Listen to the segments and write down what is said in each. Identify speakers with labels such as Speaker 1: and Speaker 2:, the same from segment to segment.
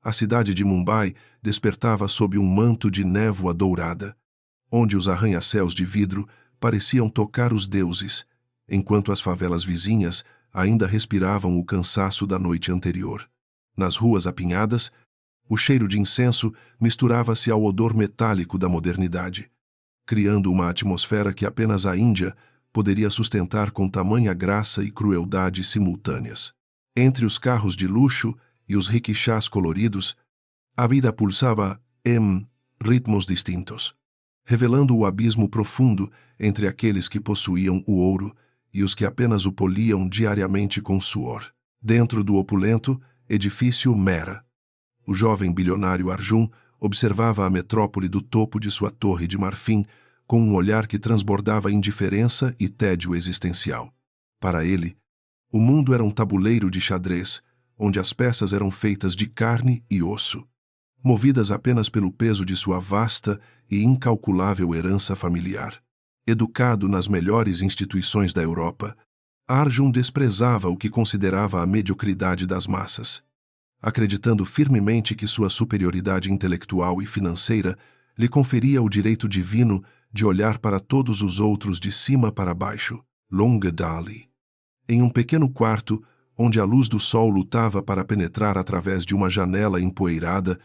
Speaker 1: A cidade de Mumbai despertava sob um manto de névoa dourada, onde os arranha-céus de vidro pareciam tocar os deuses, enquanto as favelas vizinhas ainda respiravam o cansaço da noite anterior. Nas ruas apinhadas, o cheiro de incenso misturava-se ao odor metálico da modernidade, criando uma atmosfera que apenas a Índia poderia sustentar com tamanha graça e crueldade simultâneas. Entre os carros de luxo e os riquixás coloridos, a vida pulsava em ritmos distintos, revelando o abismo profundo entre aqueles que possuíam o ouro e os que apenas o poliam diariamente com suor. Dentro do opulento edifício Mera, o jovem bilionário Arjun observava a metrópole do topo de sua torre de marfim com um olhar que transbordava indiferença e tédio existencial. Para ele, o mundo era um tabuleiro de xadrez, onde as peças eram feitas de carne e osso, movidas apenas pelo peso de sua vasta e incalculável herança familiar. Educado nas melhores instituições da Europa, Arjun desprezava o que considerava a mediocridade das massas, acreditando firmemente que sua superioridade intelectual e financeira lhe conferia o direito divino de olhar para todos os outros de cima para baixo. Longa Dali. Em um pequeno quarto, onde a luz do sol lutava para penetrar através de uma janela empoeirada,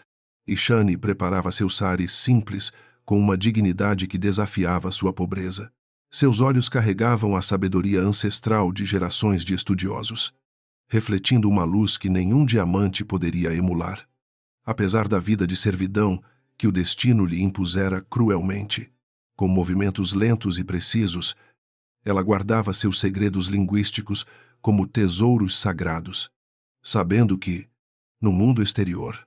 Speaker 1: Ishani preparava seus sares simples com uma dignidade que desafiava sua pobreza. Seus olhos carregavam a sabedoria ancestral de gerações de estudiosos, refletindo uma luz que nenhum diamante poderia emular. Apesar da vida de servidão que o destino lhe impusera cruelmente, com movimentos lentos e precisos, ela guardava seus segredos linguísticos como tesouros sagrados, sabendo que, no mundo exterior,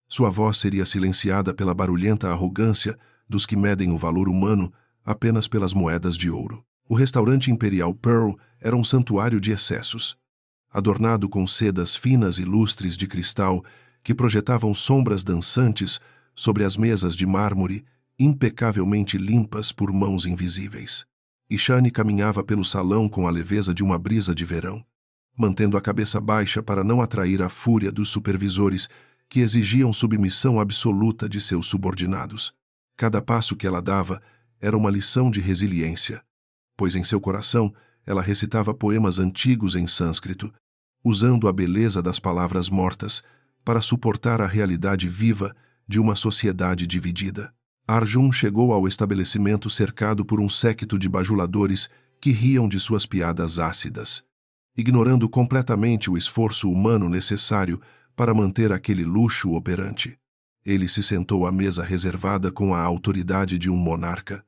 Speaker 1: sua voz seria silenciada pela barulhenta arrogância dos que medem o valor humano apenas pelas moedas de ouro. O restaurante Imperial Pearl era um santuário de excessos, adornado com sedas finas e lustres de cristal que projetavam sombras dançantes sobre as mesas de mármore impecavelmente limpas por mãos invisíveis. Ishani caminhava pelo salão com a leveza de uma brisa de verão, mantendo a cabeça baixa para não atrair a fúria dos supervisores que exigiam submissão absoluta de seus subordinados. Cada passo que ela dava era uma lição de resiliência, pois em seu coração ela recitava poemas antigos em sânscrito, usando a beleza das palavras mortas para suportar a realidade viva de uma sociedade dividida. Arjun chegou ao estabelecimento cercado por um séquito de bajuladores que riam de suas piadas ácidas, ignorando completamente o esforço humano necessário para manter aquele luxo operante. Ele se sentou à mesa reservada com a autoridade de um monarca,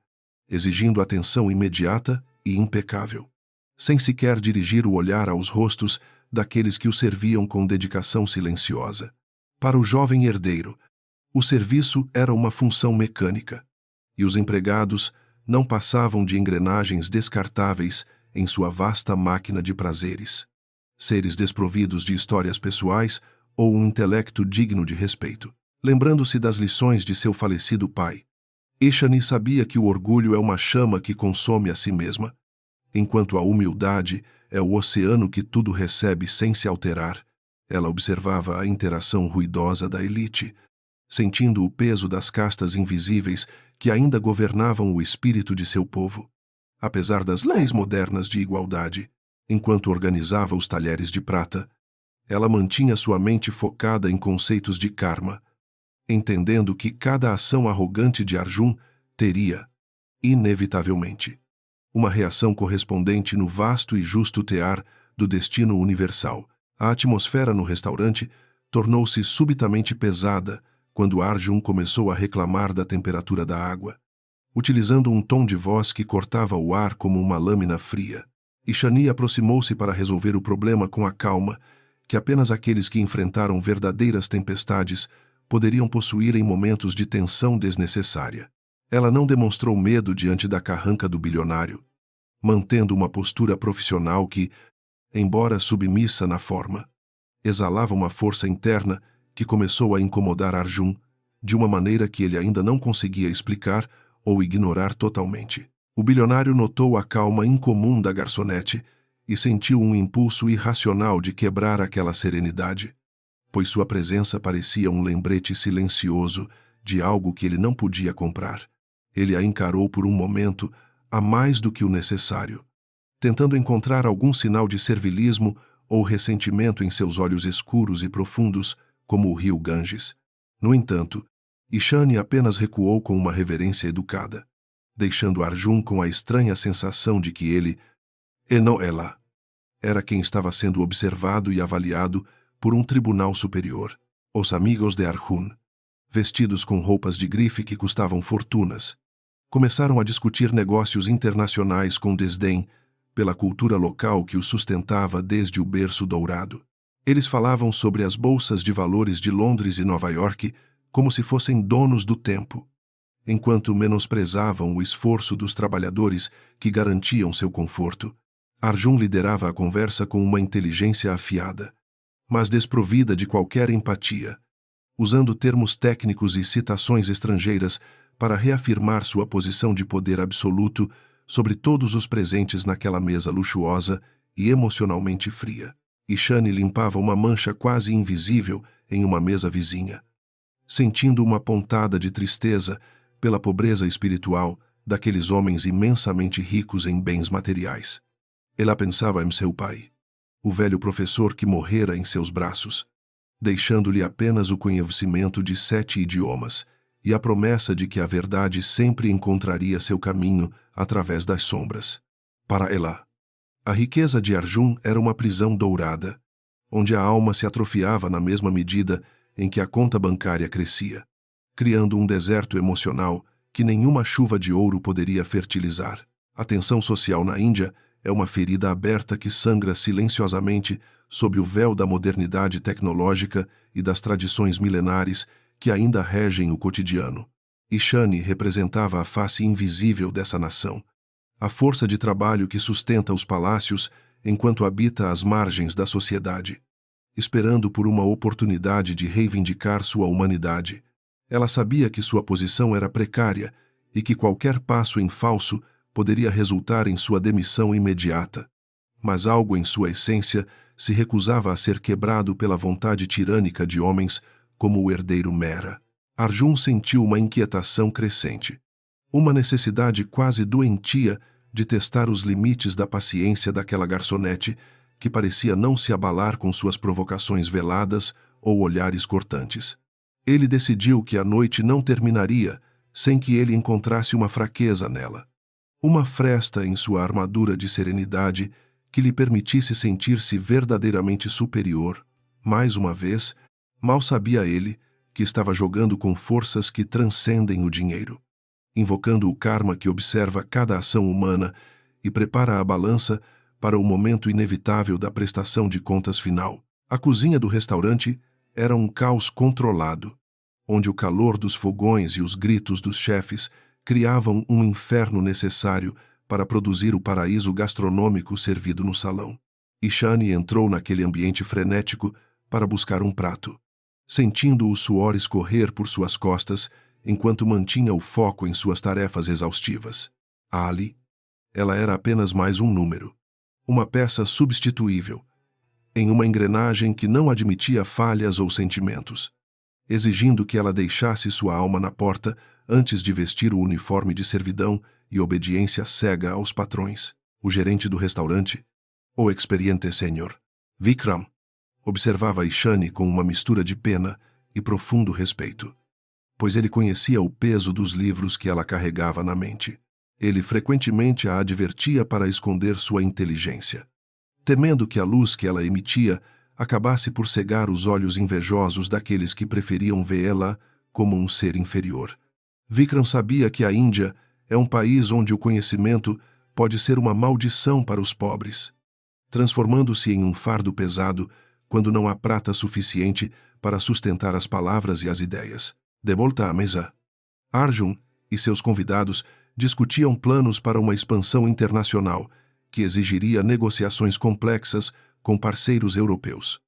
Speaker 1: exigindo atenção imediata e impecável, sem sequer dirigir o olhar aos rostos daqueles que o serviam com dedicação silenciosa. Para o jovem herdeiro, o serviço era uma função mecânica, e os empregados não passavam de engrenagens descartáveis em sua vasta máquina de prazeres, seres desprovidos de histórias pessoais ou um intelecto digno de respeito. Lembrando-se das lições de seu falecido pai, Ishani sabia que o orgulho é uma chama que consome a si mesma, enquanto a humildade é o oceano que tudo recebe sem se alterar. Ela observava a interação ruidosa da elite, sentindo o peso das castas invisíveis que ainda governavam o espírito de seu povo, apesar das leis modernas de igualdade. Enquanto organizava os talheres de prata, ela mantinha sua mente focada em conceitos de karma, entendendo que cada ação arrogante de Arjun teria, inevitavelmente, uma reação correspondente no vasto e justo tear do destino universal. A atmosfera no restaurante tornou-se subitamente pesada quando Arjun começou a reclamar da temperatura da água, utilizando um tom de voz que cortava o ar como uma lâmina fria. Ishani aproximou-se para resolver o problema com a calma que apenas aqueles que enfrentaram verdadeiras tempestades poderiam possuir em momentos de tensão desnecessária. Ela não demonstrou medo diante da carranca do bilionário, mantendo uma postura profissional que, embora submissa na forma, exalava uma força interna que começou a incomodar Arjun de uma maneira que ele ainda não conseguia explicar ou ignorar totalmente. O bilionário notou a calma incomum da garçonete e sentiu um impulso irracional de quebrar aquela serenidade. pois sua presença parecia um lembrete silencioso de algo que ele não podia comprar. Ele a encarou por um momento, a mais do que o necessário, tentando encontrar algum sinal de servilismo ou ressentimento em seus olhos escuros e profundos, como o rio Ganges. No entanto, Ishani apenas recuou com uma reverência educada, deixando Arjun com a estranha sensação de que ele, e não ela, era quem estava sendo observado e avaliado por um tribunal superior. Os amigos de Arjun, vestidos com roupas de grife que custavam fortunas, começaram a discutir negócios internacionais com desdém pela cultura local que os sustentava desde o berço dourado. Eles falavam sobre as bolsas de valores de Londres e Nova York como se fossem donos do tempo, enquanto menosprezavam o esforço dos trabalhadores que garantiam seu conforto. Arjun liderava a conversa com uma inteligência afiada, mas desprovida de qualquer empatia, usando termos técnicos e citações estrangeiras para reafirmar sua posição de poder absoluto sobre todos os presentes naquela mesa luxuosa e emocionalmente fria. Ishani limpava uma mancha quase invisível em uma mesa vizinha, sentindo uma pontada de tristeza pela pobreza espiritual daqueles homens imensamente ricos em bens materiais. Ela pensava em seu pai, o velho professor que morrera em seus braços, deixando-lhe apenas o conhecimento de 7 idiomas e a promessa de que a verdade sempre encontraria seu caminho através das sombras. Para ela, a riqueza de Arjun era uma prisão dourada, onde a alma se atrofiava na mesma medida em que a conta bancária crescia, criando um deserto emocional que nenhuma chuva de ouro poderia fertilizar. A tensão social na Índia é uma ferida aberta que sangra silenciosamente sob o véu da modernidade tecnológica e das tradições milenares que ainda regem o cotidiano. Ishani representava a face invisível dessa nação, a força de trabalho que sustenta os palácios enquanto habita às margens da sociedade, esperando por uma oportunidade de reivindicar sua humanidade. Ela sabia que sua posição era precária e que qualquer passo em falso poderia resultar em sua demissão imediata, mas algo em sua essência se recusava a ser quebrado pela vontade tirânica de homens como o herdeiro Mera. Arjun sentiu uma inquietação crescente, uma necessidade quase doentia de testar os limites da paciência daquela garçonete que parecia não se abalar com suas provocações veladas ou olhares cortantes. Ele decidiu que a noite não terminaria sem que ele encontrasse uma fraqueza nela, uma fresta em sua armadura de serenidade que lhe permitisse sentir-se verdadeiramente superior. Mais uma vez, mal sabia ele que estava jogando com forças que transcendem o dinheiro, invocando o karma que observa cada ação humana e prepara a balança para o momento inevitável da prestação de contas final. A cozinha do restaurante era um caos controlado, onde o calor dos fogões e os gritos dos chefes criavam um inferno necessário para produzir o paraíso gastronômico servido no salão. Ishani entrou naquele ambiente frenético para buscar um prato, sentindo o suor escorrer por suas costas enquanto mantinha o foco em suas tarefas exaustivas. Ali, ela era apenas mais um número, uma peça substituível, em uma engrenagem que não admitia falhas ou sentimentos, exigindo que ela deixasse sua alma na porta antes de vestir o uniforme de servidão e obediência cega aos patrões. O gerente do restaurante, o experiente senhor Vikram, observava Ishani com uma mistura de pena e profundo respeito, pois ele conhecia o peso dos livros que ela carregava na mente. Ele frequentemente a advertia para esconder sua inteligência, temendo que a luz que ela emitia acabasse por cegar os olhos invejosos daqueles que preferiam vê-la como um ser inferior. Vikram sabia que a Índia é um país onde o conhecimento pode ser uma maldição para os pobres, transformando-se em um fardo pesado quando não há prata suficiente para sustentar as palavras e as ideias. De volta à mesa, Arjun e seus convidados discutiam planos para uma expansão internacional que exigiria negociações complexas com parceiros europeus.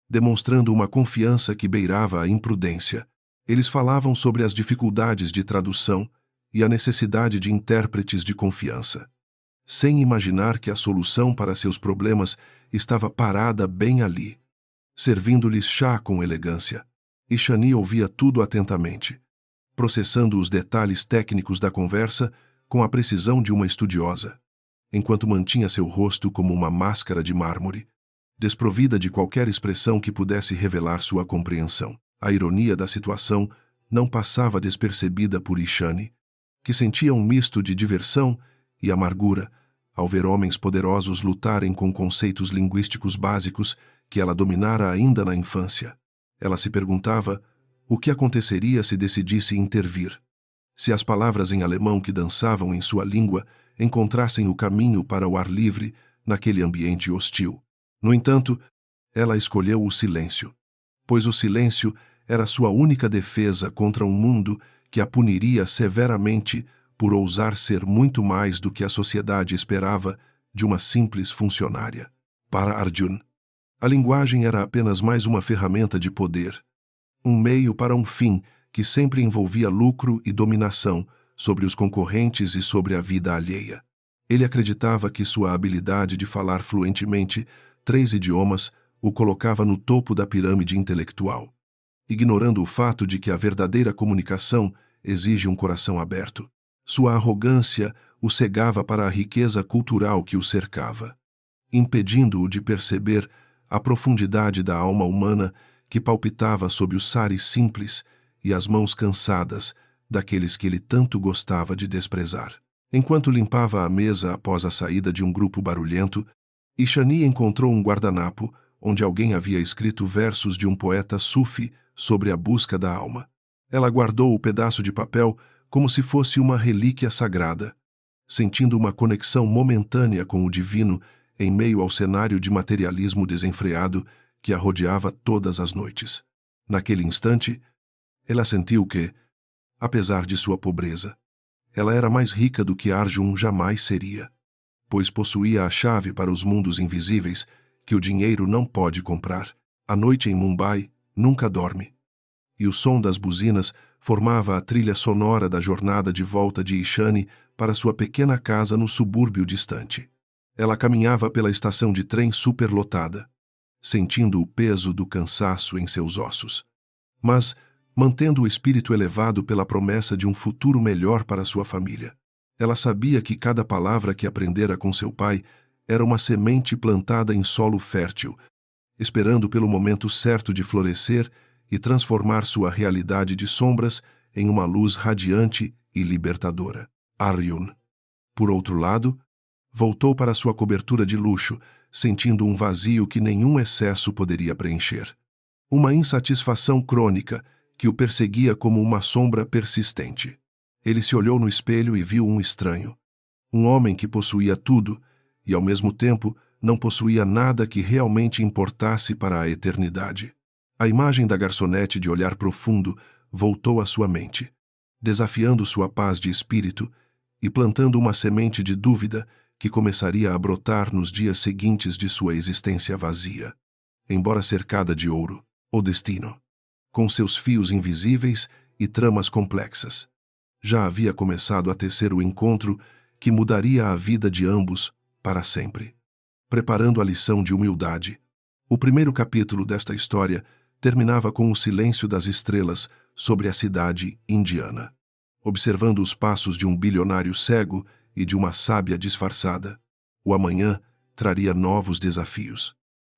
Speaker 1: Demonstrando uma confiança que beirava a imprudência, eles falavam sobre as dificuldades de tradução e a necessidade de intérpretes de confiança, sem imaginar que a solução para seus problemas estava parada bem ali, servindo-lhes chá com elegância. Ishani ouvia tudo atentamente, processando os detalhes técnicos da conversa com a precisão de uma estudiosa, enquanto mantinha seu rosto como uma máscara de mármore, desprovida de qualquer expressão que pudesse revelar sua compreensão. A ironia da situação não passava despercebida por Ishani, que sentia um misto de diversão e amargura ao ver homens poderosos lutarem com conceitos linguísticos básicos que ela dominara ainda na infância. Ela se perguntava o que aconteceria se decidisse intervir. Se as palavras em alemão que dançavam em sua língua encontrassem o caminho para o ar livre naquele ambiente hostil. No entanto, ela escolheu o silêncio, pois o silêncio era sua única defesa contra um mundo que a puniria severamente por ousar ser muito mais do que a sociedade esperava de uma simples funcionária. Para Arjun, a linguagem era apenas mais uma ferramenta de poder, um meio para um fim que sempre envolvia lucro e dominação sobre os concorrentes e sobre a vida alheia. Ele acreditava que sua habilidade de falar fluentemente 3 idiomas o colocava no topo da pirâmide intelectual, ignorando o fato de que a verdadeira comunicação exige um coração aberto. Sua arrogância o cegava para a riqueza cultural que o cercava, impedindo-o de perceber a profundidade da alma humana que palpitava sob os sares simples e as mãos cansadas daqueles que ele tanto gostava de desprezar. Enquanto limpava a mesa após a saída de um grupo barulhento, Ishani encontrou um guardanapo onde alguém havia escrito versos de um poeta sufi sobre a busca da alma. Ela guardou o pedaço de papel como se fosse uma relíquia sagrada, sentindo uma conexão momentânea com o divino em meio ao cenário de materialismo desenfreado que a rodeava todas as noites. Naquele instante, ela sentiu que, apesar de sua pobreza, ela era mais rica do que Arjun jamais seria, pois possuía a chave para os mundos invisíveis que o dinheiro não pode comprar. A noite em Mumbai nunca dorme, e o som das buzinas formava a trilha sonora da jornada de volta de Ishani para sua pequena casa no subúrbio distante. Ela caminhava pela estação de trem superlotada, sentindo o peso do cansaço em seus ossos, mas mantendo o espírito elevado pela promessa de um futuro melhor para sua família. Ela sabia que cada palavra que aprendera com seu pai era uma semente plantada em solo fértil, esperando pelo momento certo de florescer e transformar sua realidade de sombras em uma luz radiante e libertadora. Arjun, por outro lado, voltou para sua cobertura de luxo, sentindo um vazio que nenhum excesso poderia preencher. Uma insatisfação crônica que o perseguia como uma sombra persistente. Ele se olhou no espelho e viu um estranho. Um homem que possuía tudo e, ao mesmo tempo, não possuía nada que realmente importasse para a eternidade. A imagem da garçonete de olhar profundo voltou à sua mente, desafiando sua paz de espírito e plantando uma semente de dúvida que começaria a brotar nos dias seguintes de sua existência vazia. Embora cercada de ouro, o destino, com seus fios invisíveis e tramas complexas, já havia começado a tecer o encontro que mudaria a vida de ambos para sempre. Preparando a lição de humildade, o primeiro capítulo desta história terminava com o silêncio das estrelas sobre a cidade indiana. Observando os passos de um bilionário cego e de uma sábia disfarçada, o amanhã traria novos desafios.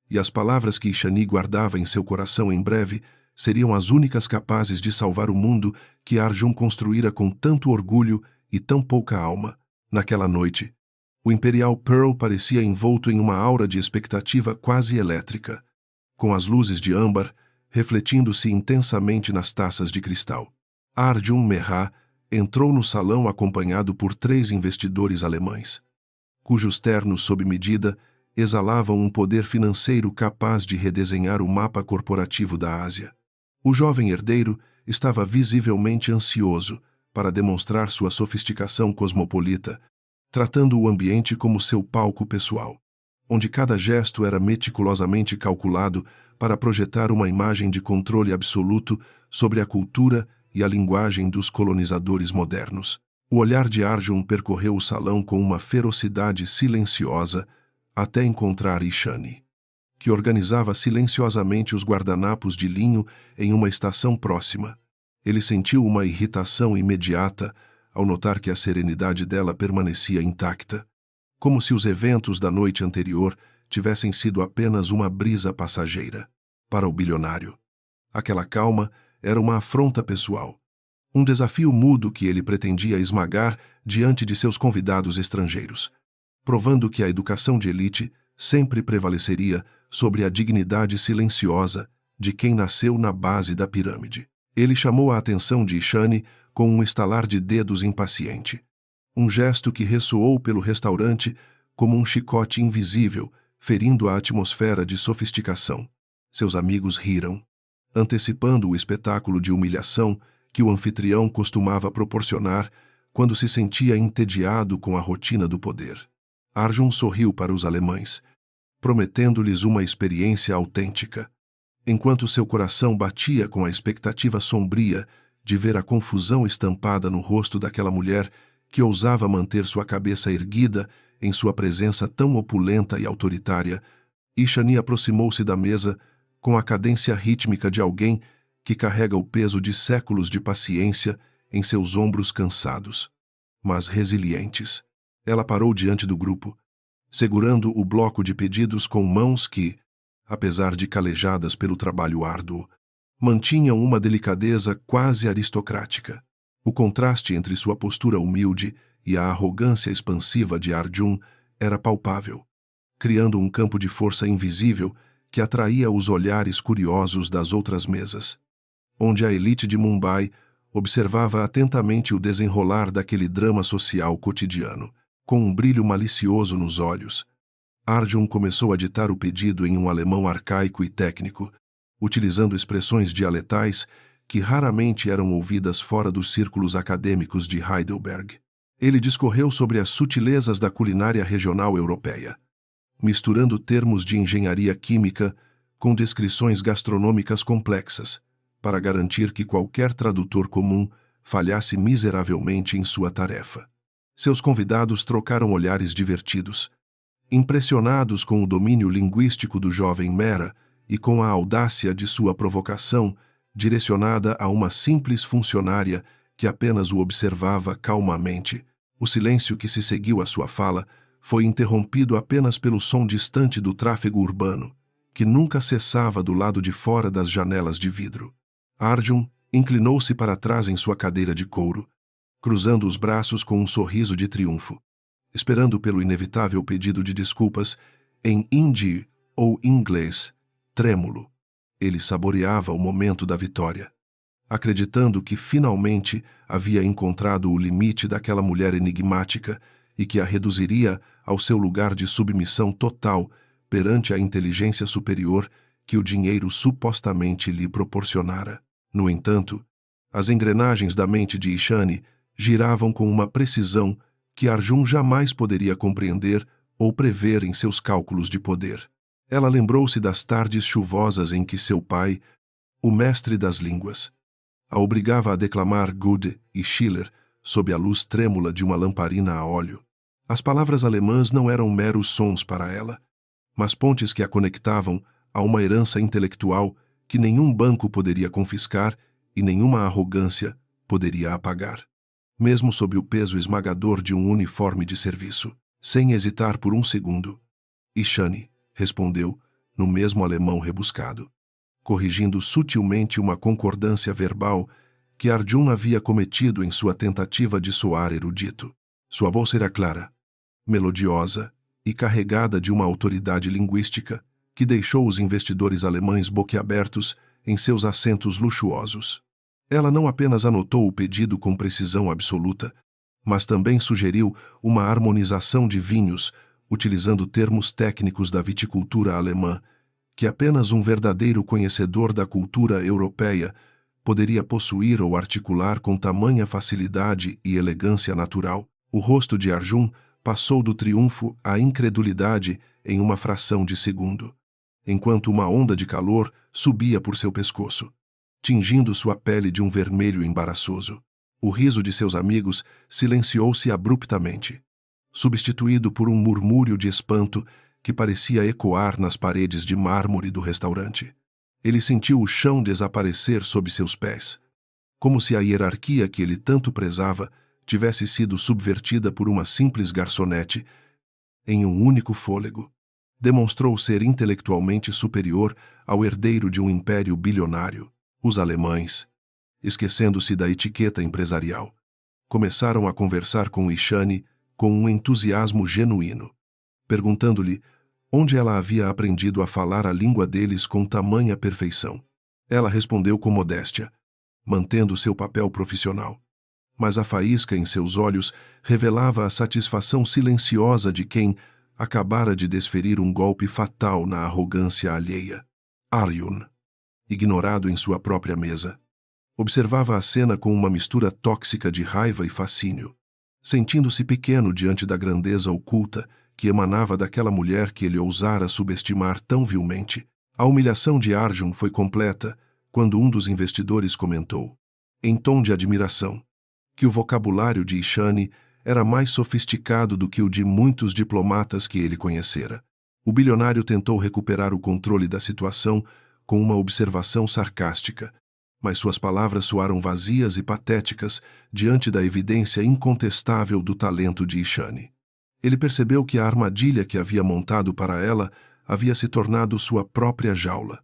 Speaker 1: E as palavras que Ishani guardava em seu coração em breve seriam as únicas capazes de salvar o mundo que Arjun construíra com tanto orgulho e tão pouca alma. Naquela noite, o Imperial Pearl parecia envolto em uma aura de expectativa quase elétrica, com as luzes de âmbar refletindo-se intensamente nas taças de cristal. Arjun Mehra entrou no salão acompanhado por 3 investidores alemães, cujos ternos sob medida exalavam um poder financeiro capaz de redesenhar o mapa corporativo da Ásia. O jovem herdeiro estava visivelmente ansioso para demonstrar sua sofisticação cosmopolita, tratando o ambiente como seu palco pessoal, onde cada gesto era meticulosamente calculado para projetar uma imagem de controle absoluto sobre a cultura e a linguagem dos colonizadores modernos. O olhar de Arjun percorreu o salão com uma ferocidade silenciosa até encontrar Ishani. que organizava silenciosamente os guardanapos de linho em uma estação próxima. Ele sentiu uma irritação imediata ao notar que a serenidade dela permanecia intacta, como se os eventos da noite anterior tivessem sido apenas uma brisa passageira. Para o bilionário, aquela calma era uma afronta pessoal, um desafio mudo que ele pretendia esmagar diante de seus convidados estrangeiros, provando que a educação de elite sempre prevaleceria sobre a dignidade silenciosa de quem nasceu na base da pirâmide. Ele chamou a atenção de Ishani com um estalar de dedos impaciente, um gesto que ressoou pelo restaurante como um chicote invisível, ferindo a atmosfera de sofisticação. Seus amigos riram, antecipando o espetáculo de humilhação que o anfitrião costumava proporcionar quando se sentia entediado com a rotina do poder. Arjun sorriu para os alemães, prometendo-lhes uma experiência autêntica, enquanto seu coração batia com a expectativa sombria de ver a confusão estampada no rosto daquela mulher que ousava manter sua cabeça erguida em sua presença tão opulenta e autoritária. Ishani aproximou-se da mesa com a cadência rítmica de alguém que carrega o peso de séculos de paciência em seus ombros cansados, mas resilientes. Ela parou diante do grupo, segurando o bloco de pedidos com mãos que, apesar de calejadas pelo trabalho árduo, mantinham uma delicadeza quase aristocrática. O contraste entre sua postura humilde e a arrogância expansiva de Arjun era palpável, criando um campo de força invisível que atraía os olhares curiosos das outras mesas, onde a elite de Mumbai observava atentamente o desenrolar daquele drama social cotidiano. Com um brilho malicioso nos olhos, Arjun começou a ditar o pedido em um alemão arcaico e técnico, utilizando expressões dialetais que raramente eram ouvidas fora dos círculos acadêmicos de Heidelberg. Ele discorreu sobre as sutilezas da culinária regional europeia, misturando termos de engenharia química com descrições gastronômicas complexas, para garantir que qualquer tradutor comum falhasse miseravelmente em sua tarefa. Seus convidados trocaram olhares divertidos, impressionados com o domínio linguístico do jovem Mera e com a audácia de sua provocação direcionada a uma simples funcionária que apenas o observava calmamente. O silêncio que se seguiu à sua fala foi interrompido apenas pelo som distante do tráfego urbano, que nunca cessava do lado de fora das janelas de vidro. Arjun inclinou-se para trás em sua cadeira de couro, cruzando os braços com um sorriso de triunfo, esperando pelo inevitável pedido de desculpas em hindi ou inglês trêmulo. Ele saboreava o momento da vitória, acreditando que finalmente havia encontrado o limite daquela mulher enigmática e que a reduziria ao seu lugar de submissão total perante a inteligência superior que o dinheiro supostamente lhe proporcionara. No entanto, as engrenagens da mente de Ishani giravam com uma precisão que Arjun jamais poderia compreender ou prever em seus cálculos de poder. Ela lembrou-se das tardes chuvosas em que seu pai, o mestre das línguas, a obrigava a declamar Goethe e Schiller sob a luz trêmula de uma lamparina a óleo. As palavras alemãs não eram meros sons para ela, mas pontes que a conectavam a uma herança intelectual que nenhum banco poderia confiscar e nenhuma arrogância poderia apagar. Mesmo sob o peso esmagador de um uniforme de serviço, sem hesitar por um segundo, Ishani respondeu no mesmo alemão rebuscado, corrigindo sutilmente uma concordância verbal que Arjun havia cometido em sua tentativa de soar erudito. Sua voz era clara, melodiosa e carregada de uma autoridade linguística que deixou os investidores alemães boquiabertos em seus assentos luxuosos. Ela não apenas anotou o pedido com precisão absoluta, mas também sugeriu uma harmonização de vinhos, utilizando termos técnicos da viticultura alemã, que apenas um verdadeiro conhecedor da cultura europeia poderia possuir ou articular com tamanha facilidade e elegância natural. O rosto de Arjun passou do triunfo à incredulidade em uma fração de segundo, enquanto uma onda de calor subia por seu pescoço, tingindo sua pele de um vermelho embaraçoso. O riso de seus amigos silenciou-se abruptamente, substituído por um murmúrio de espanto que parecia ecoar nas paredes de mármore do restaurante. Ele sentiu o chão desaparecer sob seus pés, como se a hierarquia que ele tanto prezava tivesse sido subvertida por uma simples garçonete em um único fôlego. Demonstrou ser intelectualmente superior ao herdeiro de um império bilionário. Os alemães, esquecendo-se da etiqueta empresarial, começaram a conversar com Ishani com um entusiasmo genuíno, perguntando-lhe onde ela havia aprendido a falar a língua deles com tamanha perfeição. Ela respondeu com modéstia, mantendo seu papel profissional. Mas a faísca em seus olhos revelava a satisfação silenciosa de quem acabara de desferir um golpe fatal na arrogância alheia. Arjun, ignorado em sua própria mesa, observava a cena com uma mistura tóxica de raiva e fascínio, sentindo-se pequeno diante da grandeza oculta que emanava daquela mulher que ele ousara subestimar tão vilmente. A humilhação de Arjun foi completa quando um dos investidores comentou, em tom de admiração, que o vocabulário de Ishani era mais sofisticado do que o de muitos diplomatas que ele conhecera. O bilionário tentou recuperar o controle da situação com uma observação sarcástica, mas suas palavras soaram vazias e patéticas diante da evidência incontestável do talento de Ishani. Ele percebeu que a armadilha que havia montado para ela havia se tornado sua própria jaula,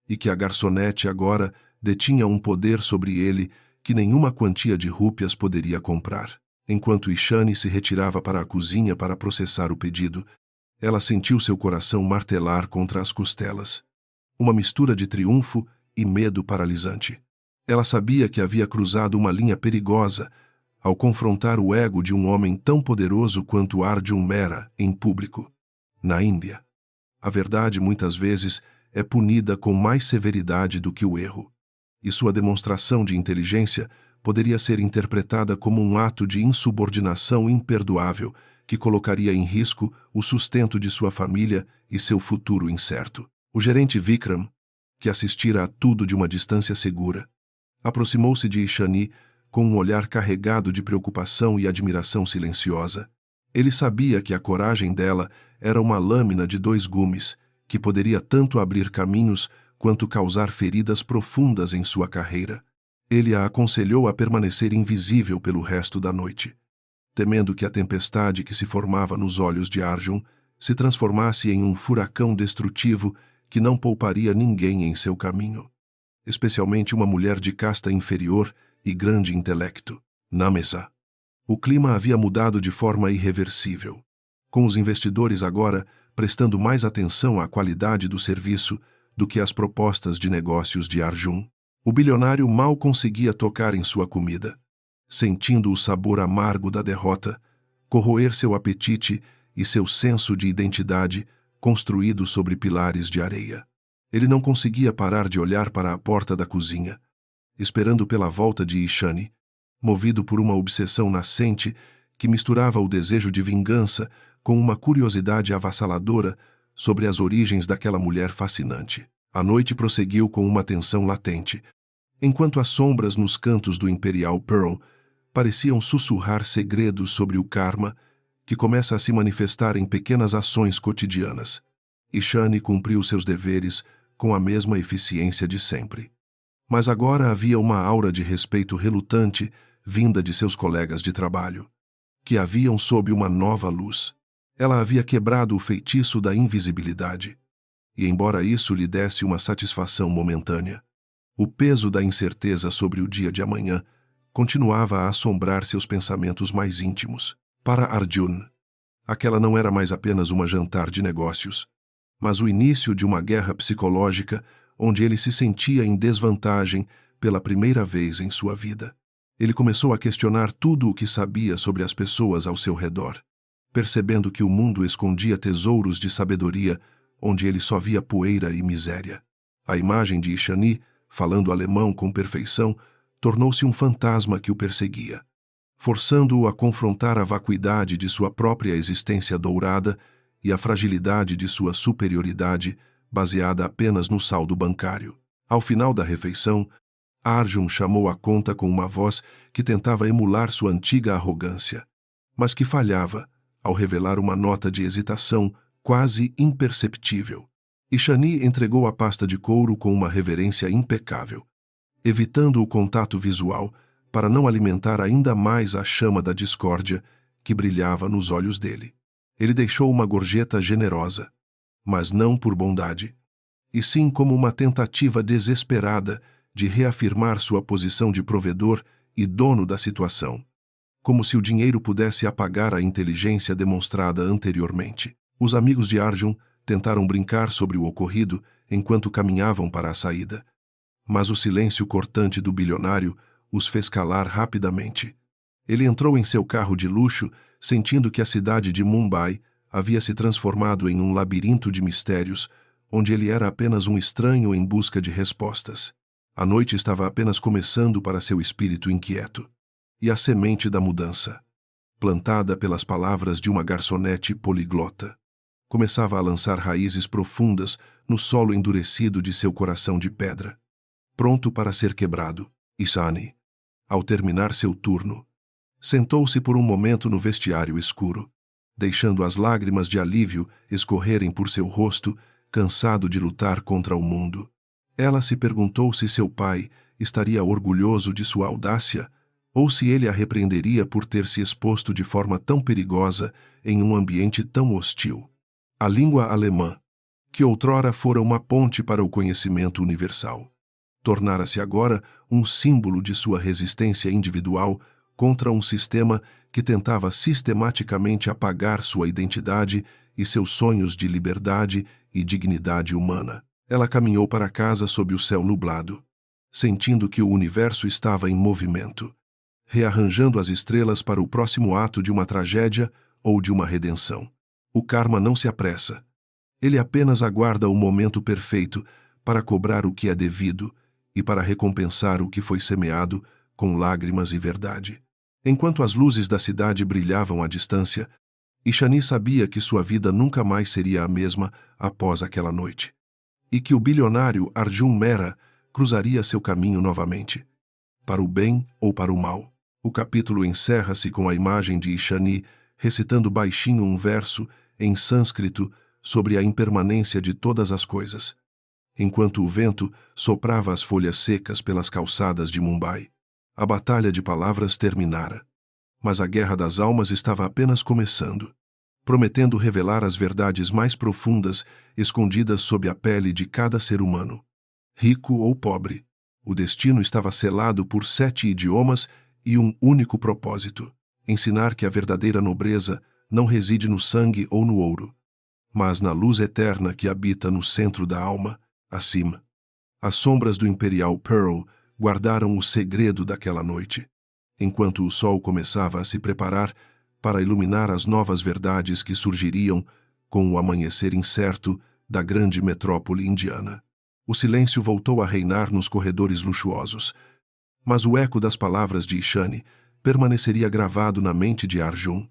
Speaker 1: e que a garçonete agora detinha um poder sobre ele que nenhuma quantia de rúpias poderia comprar. Enquanto Ishani se retirava para a cozinha para processar o pedido, ela sentiu seu coração martelar contra as costelas. Uma mistura de triunfo e medo paralisante. Ela sabia que havia cruzado uma linha perigosa ao confrontar o ego de um homem tão poderoso quanto Arjun Mehra em público. Na Índia, a verdade muitas vezes é punida com mais severidade do que o erro, e sua demonstração de inteligência poderia ser interpretada como um ato de insubordinação imperdoável que colocaria em risco o sustento de sua família e seu futuro incerto. O gerente Vikram, que assistira a tudo de uma distância segura, aproximou-se de Ishani com um olhar carregado de preocupação e admiração silenciosa. Ele sabia que a coragem dela era uma lâmina de 2 gumes, que poderia tanto abrir caminhos quanto causar feridas profundas em sua carreira. Ele a aconselhou a permanecer invisível pelo resto da noite, temendo que a tempestade que se formava nos olhos de Arjun se transformasse em um furacão destrutivo que não pouparia ninguém em seu caminho, especialmente uma mulher de casta inferior e grande intelecto. Na mesa, o clima havia mudado de forma irreversível, com os investidores agora prestando mais atenção à qualidade do serviço do que às propostas de negócios de Arjun. O bilionário mal conseguia tocar em sua comida, sentindo o sabor amargo da derrota corroer seu apetite e seu senso de identidade construído sobre pilares de areia. Ele não conseguia parar de olhar para a porta da cozinha, esperando pela volta de Ishani, movido por uma obsessão nascente que misturava o desejo de vingança com uma curiosidade avassaladora sobre as origens daquela mulher fascinante. A noite prosseguiu com uma tensão latente, enquanto as sombras nos cantos do Imperial Pearl pareciam sussurrar segredos sobre o karma que começa a se manifestar em pequenas ações cotidianas. Ishani cumpriu seus deveres com a mesma eficiência de sempre. Mas agora havia uma aura de respeito relutante vinda de seus colegas de trabalho, que a viam sob uma nova luz. Ela havia quebrado o feitiço da invisibilidade, e embora isso lhe desse uma satisfação momentânea, o peso da incerteza sobre o dia de amanhã continuava a assombrar seus pensamentos mais íntimos. Para Arjun, aquela não era mais apenas uma jantar de negócios, mas o início de uma guerra psicológica onde ele se sentia em desvantagem pela primeira vez em sua vida. Ele começou a questionar tudo o que sabia sobre as pessoas ao seu redor, percebendo que o mundo escondia tesouros de sabedoria onde ele só via poeira e miséria. A imagem de Ishani, falando alemão com perfeição, tornou-se um fantasma que o perseguia, forçando-o a confrontar a vacuidade de sua própria existência dourada e a fragilidade de sua superioridade baseada apenas no saldo bancário. Ao final da refeição, Arjun chamou a conta com uma voz que tentava emular sua antiga arrogância, mas que falhava ao revelar uma nota de hesitação quase imperceptível. Ishani entregou a pasta de couro com uma reverência impecável, evitando o contato visual para não alimentar ainda mais a chama da discórdia que brilhava nos olhos dele. Ele deixou uma gorjeta generosa, mas não por bondade, e sim como uma tentativa desesperada de reafirmar sua posição de provedor e dono da situação, como se o dinheiro pudesse apagar a inteligência demonstrada anteriormente. Os amigos de Arjun tentaram brincar sobre o ocorrido enquanto caminhavam para a saída, mas o silêncio cortante do bilionário os fez calar rapidamente. Ele entrou em seu carro de luxo, sentindo que a cidade de Mumbai havia se transformado em um labirinto de mistérios, onde ele era apenas um estranho em busca de respostas. A noite estava apenas começando para seu espírito inquieto. E a semente da mudança, plantada pelas palavras de uma garçonete poliglota, começava a lançar raízes profundas no solo endurecido de seu coração de pedra, pronto para ser quebrado. Ishani, ao terminar seu turno, sentou-se por um momento no vestiário escuro, deixando as lágrimas de alívio escorrerem por seu rosto, cansado de lutar contra o mundo. Ela se perguntou se seu pai estaria orgulhoso de sua audácia, ou se ele a repreenderia por ter se exposto de forma tão perigosa em um ambiente tão hostil. A língua alemã, que outrora fora uma ponte para o conhecimento universal, tornara-se agora um símbolo de sua resistência individual contra um sistema que tentava sistematicamente apagar sua identidade e seus sonhos de liberdade e dignidade humana. Ela caminhou para casa sob o céu nublado, sentindo que o universo estava em movimento, rearranjando as estrelas para o próximo ato de uma tragédia ou de uma redenção. O karma não se apressa. Ele apenas aguarda o momento perfeito para cobrar o que é devido e para recompensar o que foi semeado com lágrimas e verdade. Enquanto as luzes da cidade brilhavam à distância, Ishani sabia que sua vida nunca mais seria a mesma após aquela noite, e que o bilionário Arjun Mehra cruzaria seu caminho novamente, para o bem ou para o mal. O capítulo encerra-se com a imagem de Ishani recitando baixinho um verso em sânscrito sobre a impermanência de todas as coisas, enquanto o vento soprava as folhas secas pelas calçadas de Mumbai. A batalha de palavras terminara, mas a guerra das almas estava apenas começando, prometendo revelar as verdades mais profundas escondidas sob a pele de cada ser humano, rico ou pobre. O destino estava selado por 7 idiomas e um único propósito: ensinar que a verdadeira nobreza não reside no sangue ou no ouro, mas na luz eterna que habita no centro da alma, acima. As sombras do Imperial Pearl guardaram o segredo daquela noite, enquanto o sol começava a se preparar para iluminar as novas verdades que surgiriam com o amanhecer incerto da grande metrópole indiana. O silêncio voltou a reinar nos corredores luxuosos, mas o eco das palavras de Ishani permaneceria gravado na mente de Arjun,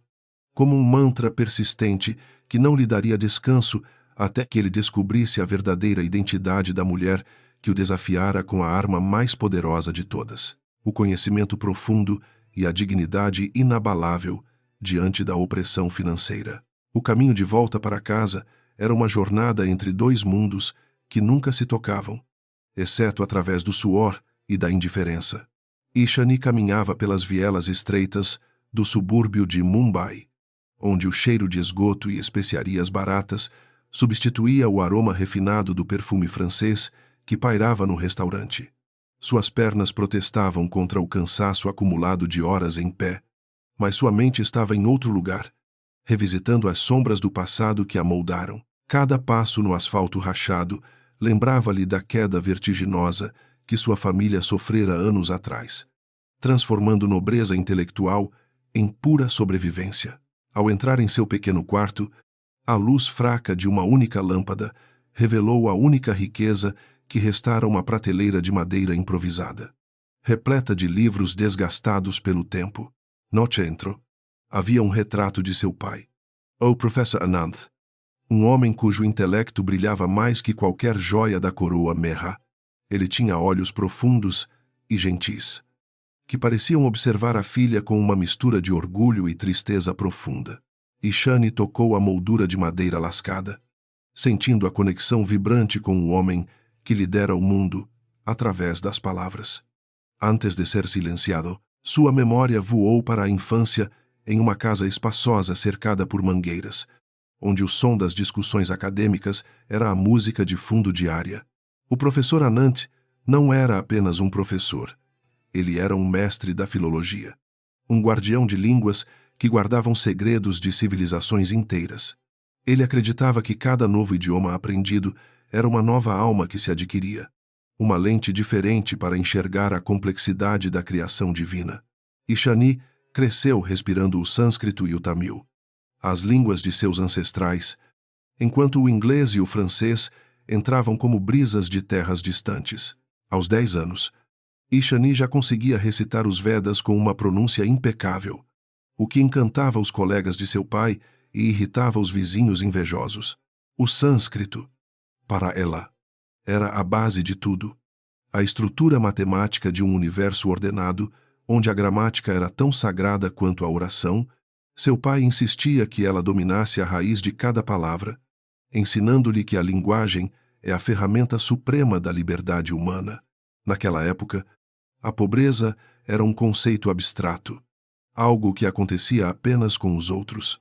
Speaker 1: como um mantra persistente que não lhe daria descanso até que ele descobrisse a verdadeira identidade da mulher que o desafiara com a arma mais poderosa de todas: o conhecimento profundo e a dignidade inabalável diante da opressão financeira. O caminho de volta para casa era uma jornada entre 2 mundos que nunca se tocavam, exceto através do suor e da indiferença. Ishani caminhava pelas vielas estreitas do subúrbio de Mumbai, onde o cheiro de esgoto e especiarias baratas substituía o aroma refinado do perfume francês que pairava no restaurante. Suas pernas protestavam contra o cansaço acumulado de horas em pé, mas sua mente estava em outro lugar, revisitando as sombras do passado que a moldaram. Cada passo no asfalto rachado lembrava-lhe da queda vertiginosa que sua família sofrera anos atrás, transformando nobreza intelectual em pura sobrevivência. Ao entrar em seu pequeno quarto, a luz fraca de uma única lâmpada revelou a única riqueza que restara: uma prateleira de madeira improvisada, repleta de livros desgastados pelo tempo. No centro havia um retrato de seu pai, o Professor Ananth, um homem cujo intelecto brilhava mais que qualquer joia da coroa Mehra. Ele tinha olhos profundos e gentis, que pareciam observar a filha com uma mistura de orgulho e tristeza profunda. Ishani tocou a moldura de madeira lascada, sentindo a conexão vibrante com o homem que lhe dera o mundo através das palavras. Antes de ser silenciado, sua memória voou para a infância em uma casa espaçosa cercada por mangueiras, onde o som das discussões acadêmicas era a música de fundo diária. O professor Anant não era apenas um professor. Ele era um mestre da filologia, um guardião de línguas que guardavam segredos de civilizações inteiras. Ele acreditava que cada novo idioma aprendido era uma nova alma que se adquiria, uma lente diferente para enxergar a complexidade da criação divina. Ishani cresceu respirando o sânscrito e o tamil, as línguas de seus ancestrais, enquanto o inglês e o francês entravam como brisas de terras distantes. Aos 10 anos, Ishani já conseguia recitar os Vedas com uma pronúncia impecável, o que encantava os colegas de seu pai e irritava os vizinhos invejosos. O sânscrito, para ela, era a base de tudo, a estrutura matemática de um universo ordenado, onde a gramática era tão sagrada quanto a oração. Seu pai insistia que ela dominasse a raiz de cada palavra, ensinando-lhe que a linguagem é a ferramenta suprema da liberdade humana. Naquela época, a pobreza era um conceito abstrato, algo que acontecia apenas com os outros.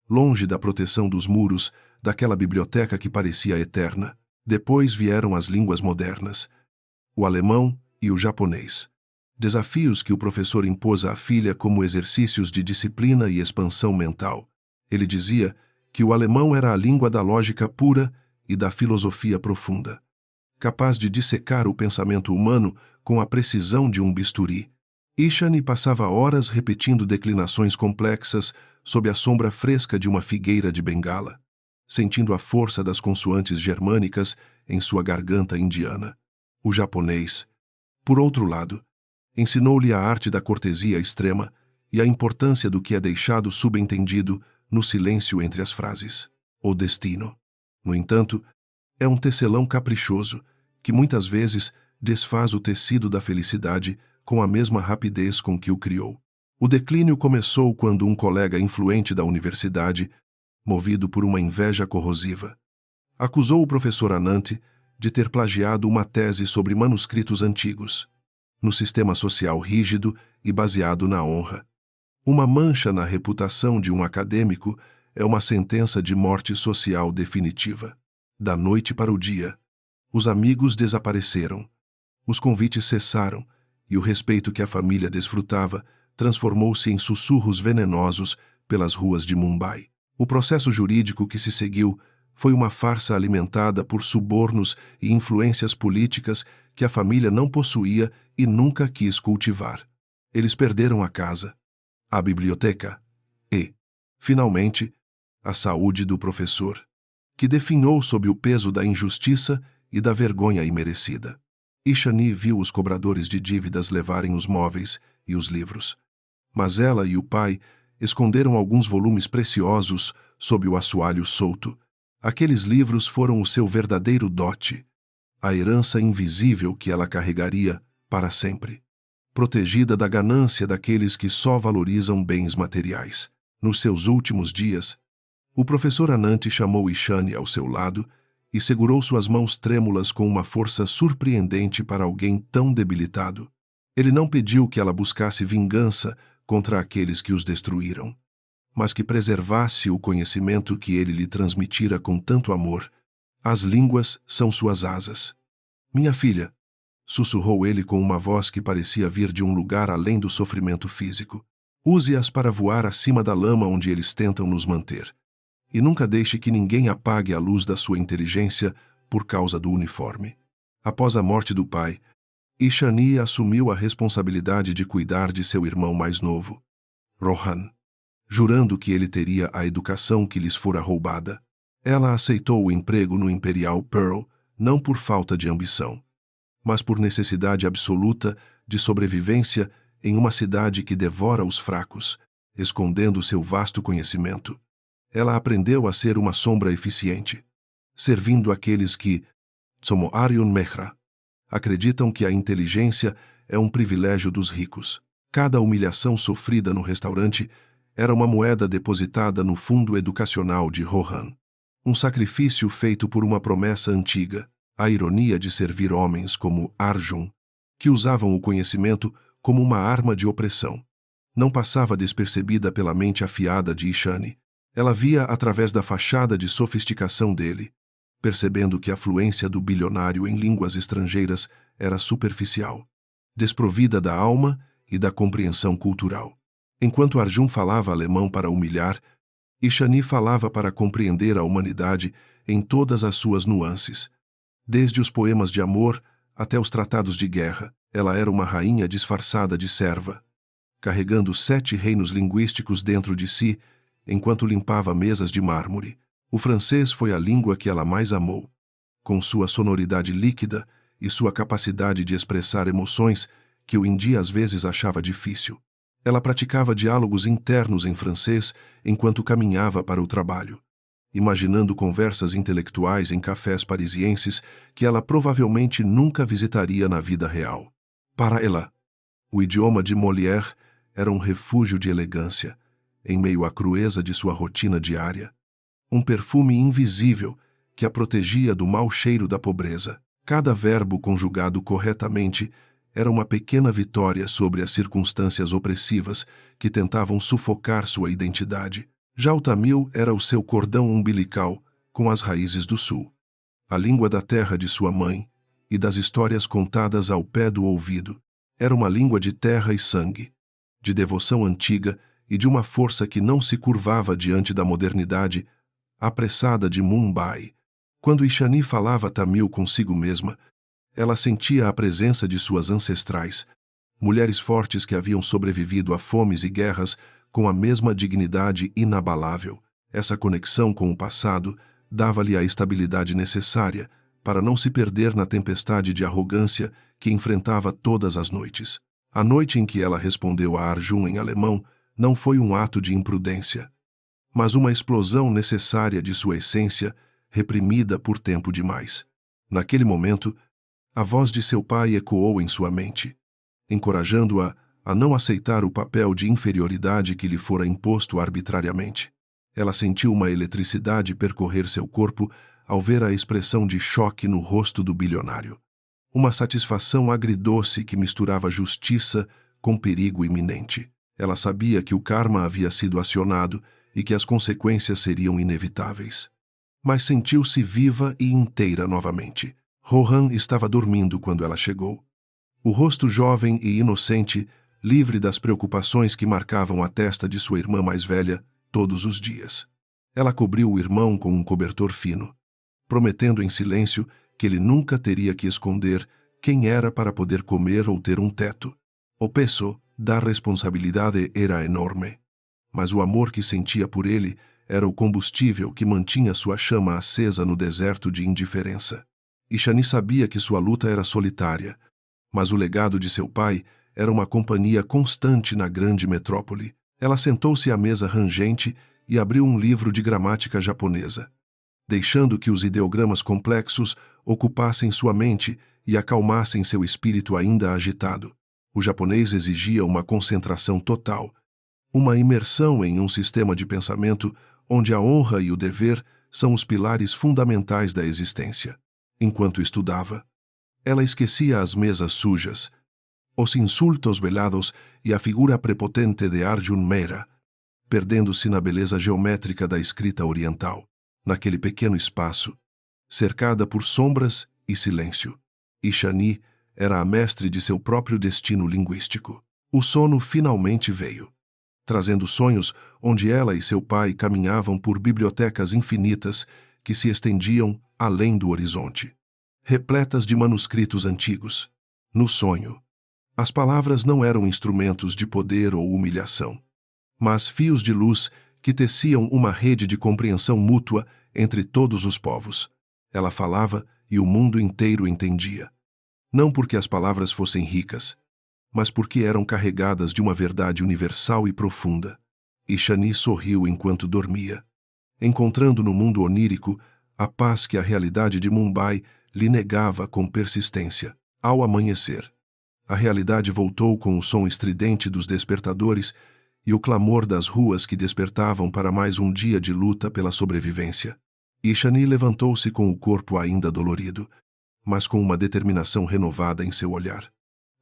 Speaker 1: Longe da proteção dos muros, daquela biblioteca que parecia eterna, depois vieram as línguas modernas, o alemão e o japonês. Desafios que o professor impôs à filha como exercícios de disciplina e expansão mental. Ele dizia que o alemão era a língua da lógica pura e da filosofia profunda, capaz de dissecar o pensamento humano com a precisão de um bisturi. Ishani passava horas repetindo declinações complexas sob a sombra fresca de uma figueira de Bengala, sentindo a força das consoantes germânicas em sua garganta indiana. O japonês, por outro lado, ensinou-lhe a arte da cortesia extrema e a importância do que é deixado subentendido no silêncio entre as frases. O destino, no entanto, é um tecelão caprichoso que muitas vezes desfaz o tecido da felicidade com a mesma rapidez com que o criou. O declínio começou quando um colega influente da universidade, movido por uma inveja corrosiva, acusou o professor Anant de ter plagiado uma tese sobre manuscritos antigos, no sistema social rígido e baseado na honra. Uma mancha na reputação de um acadêmico é uma sentença de morte social definitiva. Da noite para o dia, os amigos desapareceram, os convites cessaram e o respeito que a família desfrutava transformou-se em sussurros venenosos pelas ruas de Mumbai. O processo jurídico que se seguiu foi uma farsa alimentada por subornos e influências políticas que a família não possuía e nunca quis cultivar. Eles perderam a casa, a biblioteca e, finalmente, a saúde do professor, que definhou sob o peso da injustiça e da vergonha imerecida. Ishani viu os cobradores de dívidas levarem os móveis e os livros, mas ela e o pai esconderam alguns volumes preciosos sob o assoalho solto. Aqueles livros foram o seu verdadeiro dote, a herança invisível que ela carregaria para sempre, protegida da ganância daqueles que só valorizam bens materiais. Nos seus últimos dias, o professor Anant chamou Ishani ao seu lado e segurou suas mãos trêmulas com uma força surpreendente para alguém tão debilitado. Ele não pediu que ela buscasse vingança contra aqueles que os destruíram, mas que preservasse o conhecimento que ele lhe transmitira com tanto amor. As línguas são suas asas. Minha filha, sussurrou ele com uma voz que parecia vir de um lugar além do sofrimento físico. Use-as para voar acima da lama onde eles tentam nos manter. E nunca deixe que ninguém apague a luz da sua inteligência por causa do uniforme. Após a morte do pai, Ishani assumiu a responsabilidade de cuidar de seu irmão mais novo, Rohan, jurando que ele teria a educação que lhes fora roubada. Ela aceitou o emprego no Imperial Pearl não por falta de ambição, mas por necessidade absoluta de sobrevivência em uma cidade que devora os fracos, escondendo seu vasto conhecimento. Ela aprendeu a ser uma sombra eficiente, servindo aqueles que, como Arjun Mehra, acreditam que a inteligência é um privilégio dos ricos. Cada humilhação sofrida no restaurante Era uma moeda depositada no fundo educacional de Rohan. Um sacrifício feito por uma promessa antiga, a ironia de servir homens como Arjun, que usavam o conhecimento como uma arma de opressão. Não passava despercebida pela mente afiada de Ishani. Ela via através da fachada de sofisticação dele, percebendo que a fluência do bilionário em línguas estrangeiras era superficial, desprovida da alma e da compreensão cultural. Enquanto Arjun falava alemão para humilhar, Ishani falava para compreender a humanidade em todas as suas nuances. Desde os poemas de amor até os tratados de guerra, ela era uma rainha disfarçada de serva, carregando 7 reinos linguísticos dentro de si, enquanto limpava mesas de mármore. O francês foi a língua que ela mais amou. Com sua sonoridade líquida e sua capacidade de expressar emoções que o hindi às vezes achava difícil. Ela praticava diálogos internos em francês enquanto caminhava para o trabalho, imaginando conversas intelectuais em cafés parisienses que ela provavelmente nunca visitaria na vida real. Para ela, o idioma de Molière era um refúgio de elegância, em meio à crueza de sua rotina diária. Um perfume invisível que a protegia do mau cheiro da pobreza. Cada verbo conjugado corretamente era uma pequena vitória sobre as circunstâncias opressivas que tentavam sufocar sua identidade. Já o tamil era o seu cordão umbilical com as raízes do sul, a língua da terra de sua mãe e das histórias contadas ao pé do ouvido. Era uma língua de terra e sangue, de devoção antiga e de uma força que não se curvava diante da modernidade apressada de Mumbai. Quando Ishani falava tamil consigo mesma, ela sentia a presença de suas ancestrais, mulheres fortes que haviam sobrevivido a fomes e guerras com a mesma dignidade inabalável. Essa conexão com o passado dava-lhe a estabilidade necessária para não se perder na tempestade de arrogância que enfrentava todas as noites. A noite em que ela respondeu a Arjun em alemão não foi um ato de imprudência, mas uma explosão necessária de sua essência, reprimida por tempo demais. Naquele momento, a voz de seu pai ecoou em sua mente, encorajando-a a não aceitar o papel de inferioridade que lhe fora imposto arbitrariamente. Ela sentiu uma eletricidade percorrer seu corpo ao ver a expressão de choque no rosto do bilionário. Uma satisfação agridoce que misturava justiça com perigo iminente. Ela sabia que o karma havia sido acionado e que as consequências seriam inevitáveis. Mas sentiu-se viva e inteira novamente. Rohan estava dormindo quando ela chegou. O rosto jovem e inocente, livre das preocupações que marcavam a testa de sua irmã mais velha todos os dias. Ela cobriu o irmão com um cobertor fino, prometendo em silêncio que ele nunca teria que esconder quem era para poder comer ou ter um teto. O peso da responsabilidade era enorme, mas o amor que sentia por ele era o combustível que mantinha sua chama acesa no deserto de indiferença. Ishani sabia que sua luta era solitária, mas o legado de seu pai era uma companhia constante na grande metrópole. Ela sentou-se à mesa rangente e abriu um livro de gramática japonesa, deixando que os ideogramas complexos ocupassem sua mente e acalmassem seu espírito ainda agitado. O japonês exigia uma concentração total, uma imersão em um sistema de pensamento onde a honra e o dever são os pilares fundamentais da existência. Enquanto estudava, ela esquecia as mesas sujas, os insultos velados e a figura prepotente de Arjun Mehra, perdendo-se na beleza geométrica da escrita oriental. Naquele pequeno espaço, cercada por sombras e silêncio, Ishani era a mestre de seu próprio destino linguístico. O sono finalmente veio, trazendo sonhos onde ela e seu pai caminhavam por bibliotecas infinitas que se estendiam além do horizonte, repletas de manuscritos antigos. No sonho, as palavras não eram instrumentos de poder ou humilhação, mas fios de luz que teciam uma rede de compreensão mútua entre todos os povos. Ela falava e o mundo inteiro entendia. Não porque as palavras fossem ricas, mas porque eram carregadas de uma verdade universal e profunda. Ishani sorriu enquanto dormia, encontrando no mundo onírico a paz que a realidade de Mumbai lhe negava com persistência. Ao amanhecer, a realidade voltou com o som estridente dos despertadores e o clamor das ruas que despertavam para mais um dia de luta pela sobrevivência. Ishani levantou-se com o corpo ainda dolorido, mas com uma determinação renovada em seu olhar,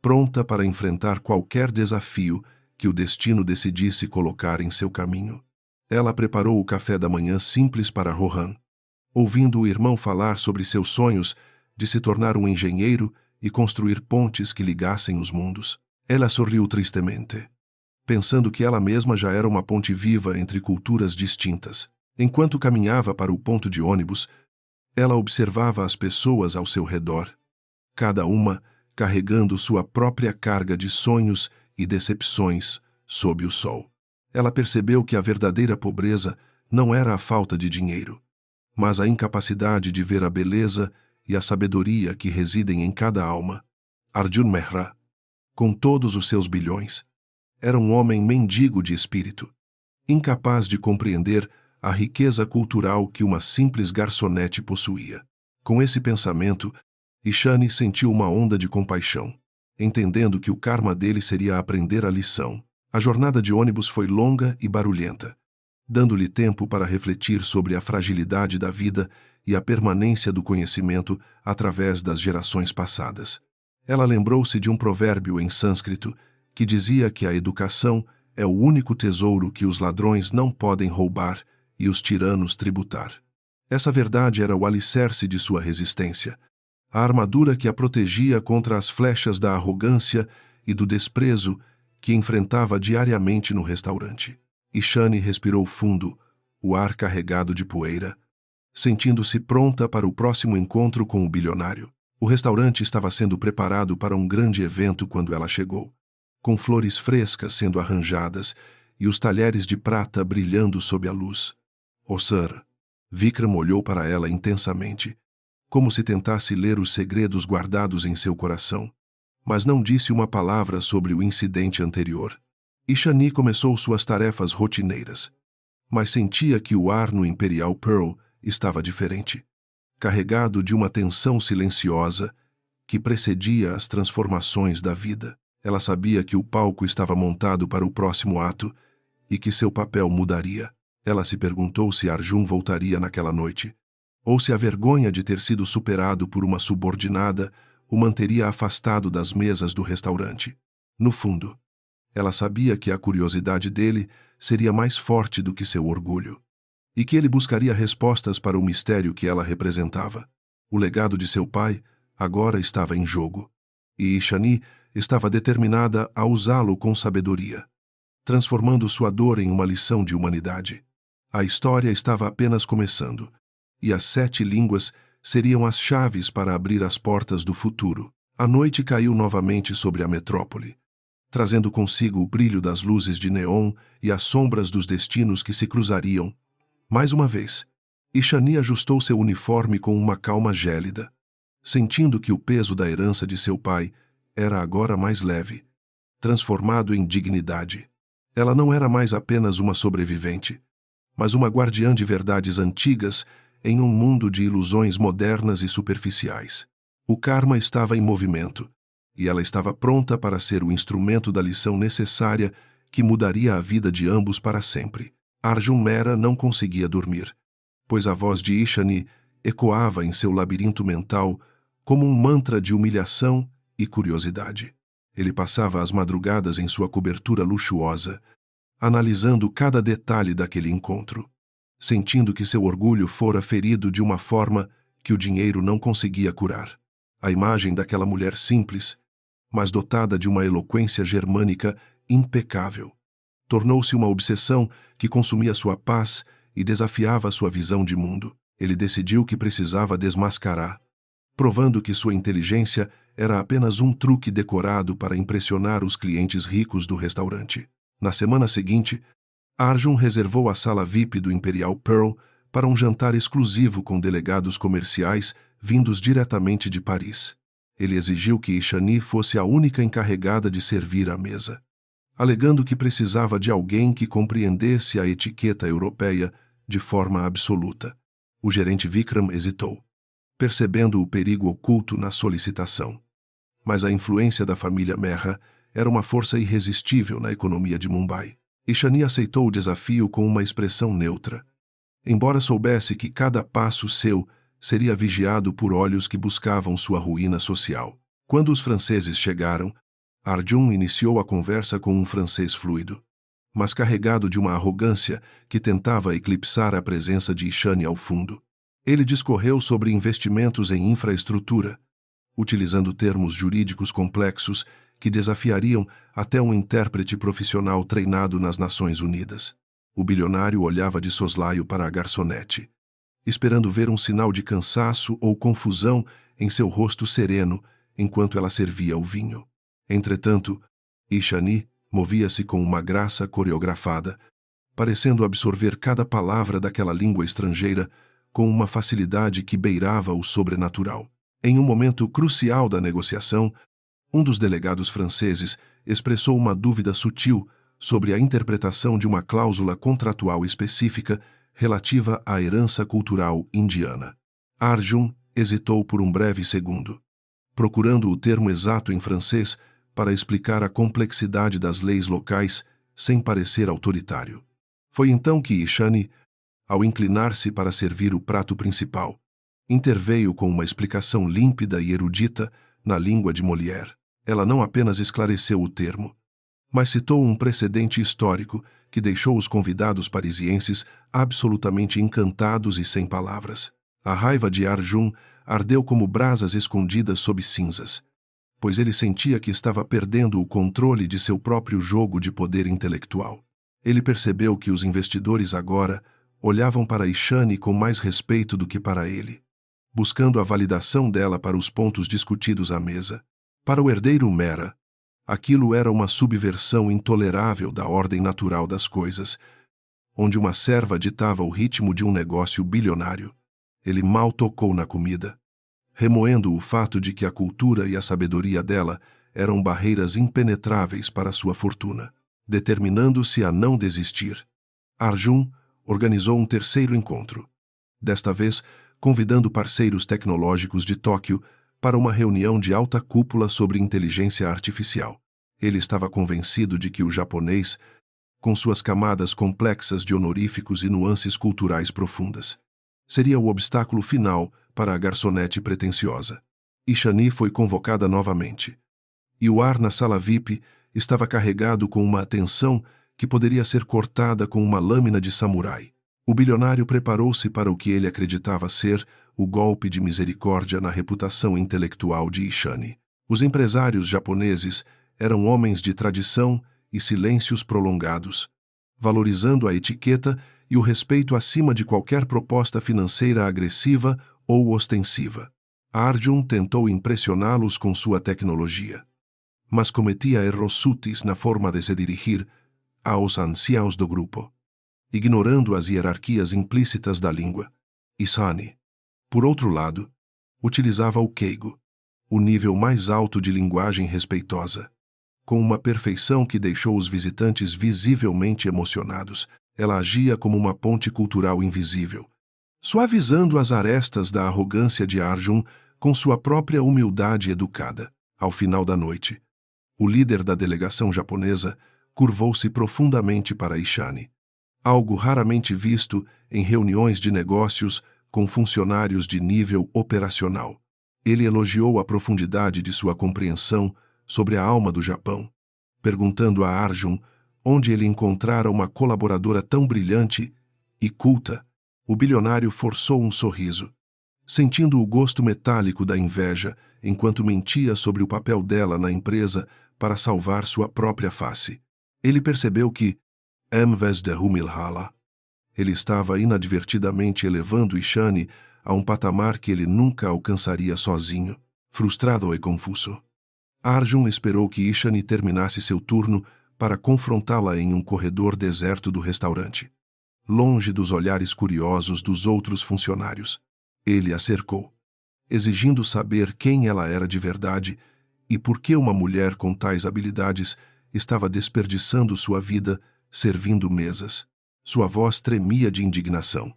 Speaker 1: pronta para enfrentar qualquer desafio que o destino decidisse colocar em seu caminho. Ela preparou o café da manhã simples para Rohan. Ouvindo o irmão falar sobre seus sonhos de se tornar um engenheiro e construir pontes que ligassem os mundos, ela sorriu tristemente, pensando que ela mesma já era uma ponte viva entre culturas distintas. Enquanto caminhava para o ponto de ônibus, ela observava as pessoas ao seu redor, cada uma carregando sua própria carga de sonhos e decepções sob o sol. Ela percebeu que a verdadeira pobreza não era a falta de dinheiro, mas a incapacidade de ver a beleza e a sabedoria que residem em cada alma. Arjun Mehra, com todos os seus bilhões, era um homem mendigo de espírito, incapaz de compreender a riqueza cultural que uma simples garçonete possuía. Com esse pensamento, Ishani sentiu uma onda de compaixão, entendendo que o karma dele seria aprender a lição. A jornada de ônibus foi longa e barulhenta, dando-lhe tempo para refletir sobre a fragilidade da vida e a permanência do conhecimento através das gerações passadas. Ela lembrou-se de um provérbio em sânscrito que dizia que a educação é o único tesouro que os ladrões não podem roubar e os tiranos tributar. Essa verdade era o alicerce de sua resistência, a armadura que a protegia contra as flechas da arrogância e do desprezo que enfrentava diariamente no restaurante. Ishani respirou fundo, o ar carregado de poeira, sentindo-se pronta para o próximo encontro com o bilionário. O restaurante estava sendo preparado para um grande evento quando ela chegou, com flores frescas sendo arranjadas e os talheres de prata brilhando sob a luz. "Oh, Sir." Vikram olhou para ela intensamente, como se tentasse ler os segredos guardados em seu coração, mas não disse uma palavra sobre o incidente anterior. Ishani começou suas tarefas rotineiras, mas sentia que o ar no Imperial Pearl estava diferente, carregado de uma tensão silenciosa que precedia as transformações da vida. Ela sabia que o palco estava montado para o próximo ato e que seu papel mudaria. Ela se perguntou se Arjun voltaria naquela noite, ou se a vergonha de ter sido superado por uma subordinada o manteria afastado das mesas do restaurante. No fundo, ela sabia que a curiosidade dele seria mais forte do que seu orgulho, e que ele buscaria respostas para o mistério que ela representava. O legado de seu pai agora estava em jogo, e Ishani estava determinada a usá-lo com sabedoria, transformando sua dor em uma lição de humanidade. A história estava apenas começando, e as 7 línguas seriam as chaves para abrir as portas do futuro. A noite caiu novamente sobre a metrópole, trazendo consigo o brilho das luzes de neon e as sombras dos destinos que se cruzariam. Mais uma vez, Ishani ajustou seu uniforme com uma calma gélida, sentindo que o peso da herança de seu pai era agora mais leve, transformado em dignidade. Ela não era mais apenas uma sobrevivente, mas uma guardiã de verdades antigas em um mundo de ilusões modernas e superficiais. O karma estava em movimento, e ela estava pronta para ser o instrumento da lição necessária que mudaria a vida de ambos para sempre. Arjun Mehra não conseguia dormir, pois a voz de Ishani ecoava em seu labirinto mental como um mantra de humilhação e curiosidade. Ele passava as madrugadas em sua cobertura luxuosa, analisando cada detalhe daquele encontro, sentindo que seu orgulho fora ferido de uma forma que o dinheiro não conseguia curar. A imagem daquela mulher simples, mas dotada de uma eloquência germânica impecável, tornou-se uma obsessão que consumia sua paz e desafiava sua visão de mundo. Ele decidiu que precisava desmascarar, provando que sua inteligência era apenas um truque decorado para impressionar os clientes ricos do restaurante. Na semana seguinte, Arjun reservou a sala VIP do Imperial Pearl para um jantar exclusivo com delegados comerciais vindos diretamente de Paris. Ele exigiu que Ishani fosse a única encarregada de servir à mesa, alegando que precisava de alguém que compreendesse a etiqueta europeia de forma absoluta. O gerente Vikram hesitou, percebendo o perigo oculto na solicitação. Mas a influência da família Mehra era uma força irresistível na economia de Mumbai. Ishani aceitou o desafio com uma expressão neutra, embora soubesse que cada passo seu seria vigiado por olhos que buscavam sua ruína social. Quando os franceses chegaram, Arjun iniciou a conversa com um francês fluido, mas carregado de uma arrogância que tentava eclipsar a presença de Ishani ao fundo. Ele discorreu sobre investimentos em infraestrutura, utilizando termos jurídicos complexos que desafiariam até um intérprete profissional treinado nas Nações Unidas. O bilionário olhava de soslaio para a garçonete, esperando ver um sinal de cansaço ou confusão em seu rosto sereno enquanto ela servia o vinho. Entretanto, Ishani movia-se com uma graça coreografada, parecendo absorver cada palavra daquela língua estrangeira com uma facilidade que beirava o sobrenatural. Em um momento crucial da negociação, um dos delegados franceses expressou uma dúvida sutil sobre a interpretação de uma cláusula contratual específica relativa à herança cultural indiana. Arjun hesitou por um breve segundo, procurando o termo exato em francês para explicar a complexidade das leis locais sem parecer autoritário. Foi então que Ishani, ao inclinar-se para servir o prato principal, interveio com uma explicação límpida e erudita na língua de Molière. Ela não apenas esclareceu o termo, mas citou um precedente histórico que deixou os convidados parisienses absolutamente encantados e sem palavras. A raiva de Arjun ardeu como brasas escondidas sob cinzas, pois ele sentia que estava perdendo o controle de seu próprio jogo de poder intelectual. Ele percebeu que os investidores agora olhavam para Ishani com mais respeito do que para ele, buscando a validação dela para os pontos discutidos à mesa. Para o herdeiro Mera, aquilo era uma subversão intolerável da ordem natural das coisas, onde uma serva ditava o ritmo de um negócio bilionário. Ele mal tocou na comida, remoendo o fato de que a cultura e a sabedoria dela eram barreiras impenetráveis para sua fortuna. Determinando-se a não desistir, Arjun organizou um terceiro encontro, desta vez convidando parceiros tecnológicos de Tóquio para uma reunião de alta cúpula sobre inteligência artificial. Ele estava convencido de que o japonês, com suas camadas complexas de honoríficos e nuances culturais profundas, seria o obstáculo final para a garçonete pretensiosa. Ishani foi convocada novamente, e o ar na sala VIP estava carregado com uma atenção que poderia ser cortada com uma lâmina de samurai. O bilionário preparou-se para o que ele acreditava ser o golpe de misericórdia na reputação intelectual de Ishani. Os empresários japoneses eram homens de tradição e silêncios prolongados, valorizando a etiqueta e o respeito acima de qualquer proposta financeira agressiva ou ostensiva. Arjun tentou impressioná-los com sua tecnologia, mas cometia erros sutis na forma de se dirigir aos anciãos do grupo, ignorando as hierarquias implícitas da língua. Ishani, por outro lado, utilizava o keigo, o nível mais alto de linguagem respeitosa, com uma perfeição que deixou os visitantes visivelmente emocionados. Ela agia como uma ponte cultural invisível, suavizando as arestas da arrogância de Arjun com sua própria humildade educada. Ao final da noite, o líder da delegação japonesa curvou-se profundamente para Ishani, algo raramente visto em reuniões de negócios com funcionários de nível operacional. Ele elogiou a profundidade de sua compreensão sobre a alma do Japão, perguntando a Arjun onde ele encontrara uma colaboradora tão brilhante e culta. O bilionário forçou um sorriso, sentindo o gosto metálico da inveja enquanto mentia sobre o papel dela na empresa para salvar sua própria face. Ele percebeu que, em vez de humilhá-la, ele estava inadvertidamente elevando Ishani a um patamar que ele nunca alcançaria sozinho. Frustrado e confuso, Arjun esperou que Ishani terminasse seu turno para confrontá-la em um corredor deserto do restaurante, longe dos olhares curiosos dos outros funcionários. Ele a cercou, exigindo saber quem ela era de verdade e por que uma mulher com tais habilidades estava desperdiçando sua vida servindo mesas. Sua voz tremia de indignação,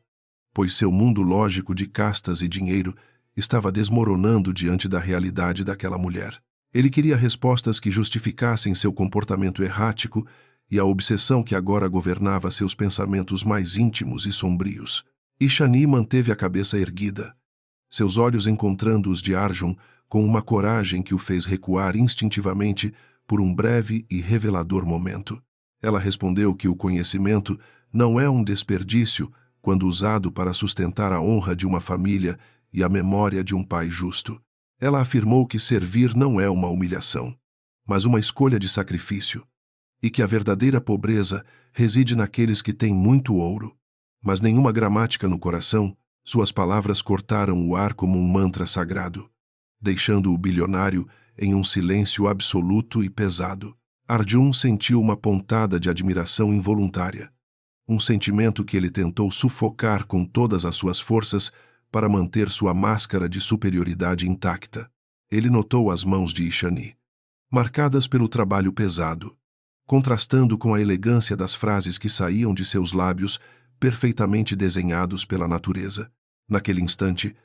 Speaker 1: pois seu mundo lógico de castas e dinheiro estava desmoronando diante da realidade daquela mulher. Ele queria respostas que justificassem seu comportamento errático e a obsessão que agora governava seus pensamentos mais íntimos e sombrios. Ishani manteve a cabeça erguida, seus olhos encontrando os de Arjun com uma coragem que o fez recuar instintivamente por um breve e revelador momento. Ela respondeu que o conhecimento não é um desperdício quando usado para sustentar a honra de uma família e a memória de um pai justo. Ela afirmou que servir não é uma humilhação, mas uma escolha de sacrifício, e que a verdadeira pobreza reside naqueles que têm muito ouro, mas nenhuma gramática no coração. Suas palavras cortaram o ar como um mantra sagrado, deixando o bilionário em um silêncio absoluto e pesado. Arjun sentiu uma pontada de admiração involuntária, um sentimento que ele tentou sufocar com todas as suas forças para manter sua máscara de superioridade intacta. Ele notou as mãos de Ishani, marcadas pelo trabalho pesado, contrastando com a elegância das frases que saíam de seus lábios, perfeitamente desenhados pela natureza. Naquele instante,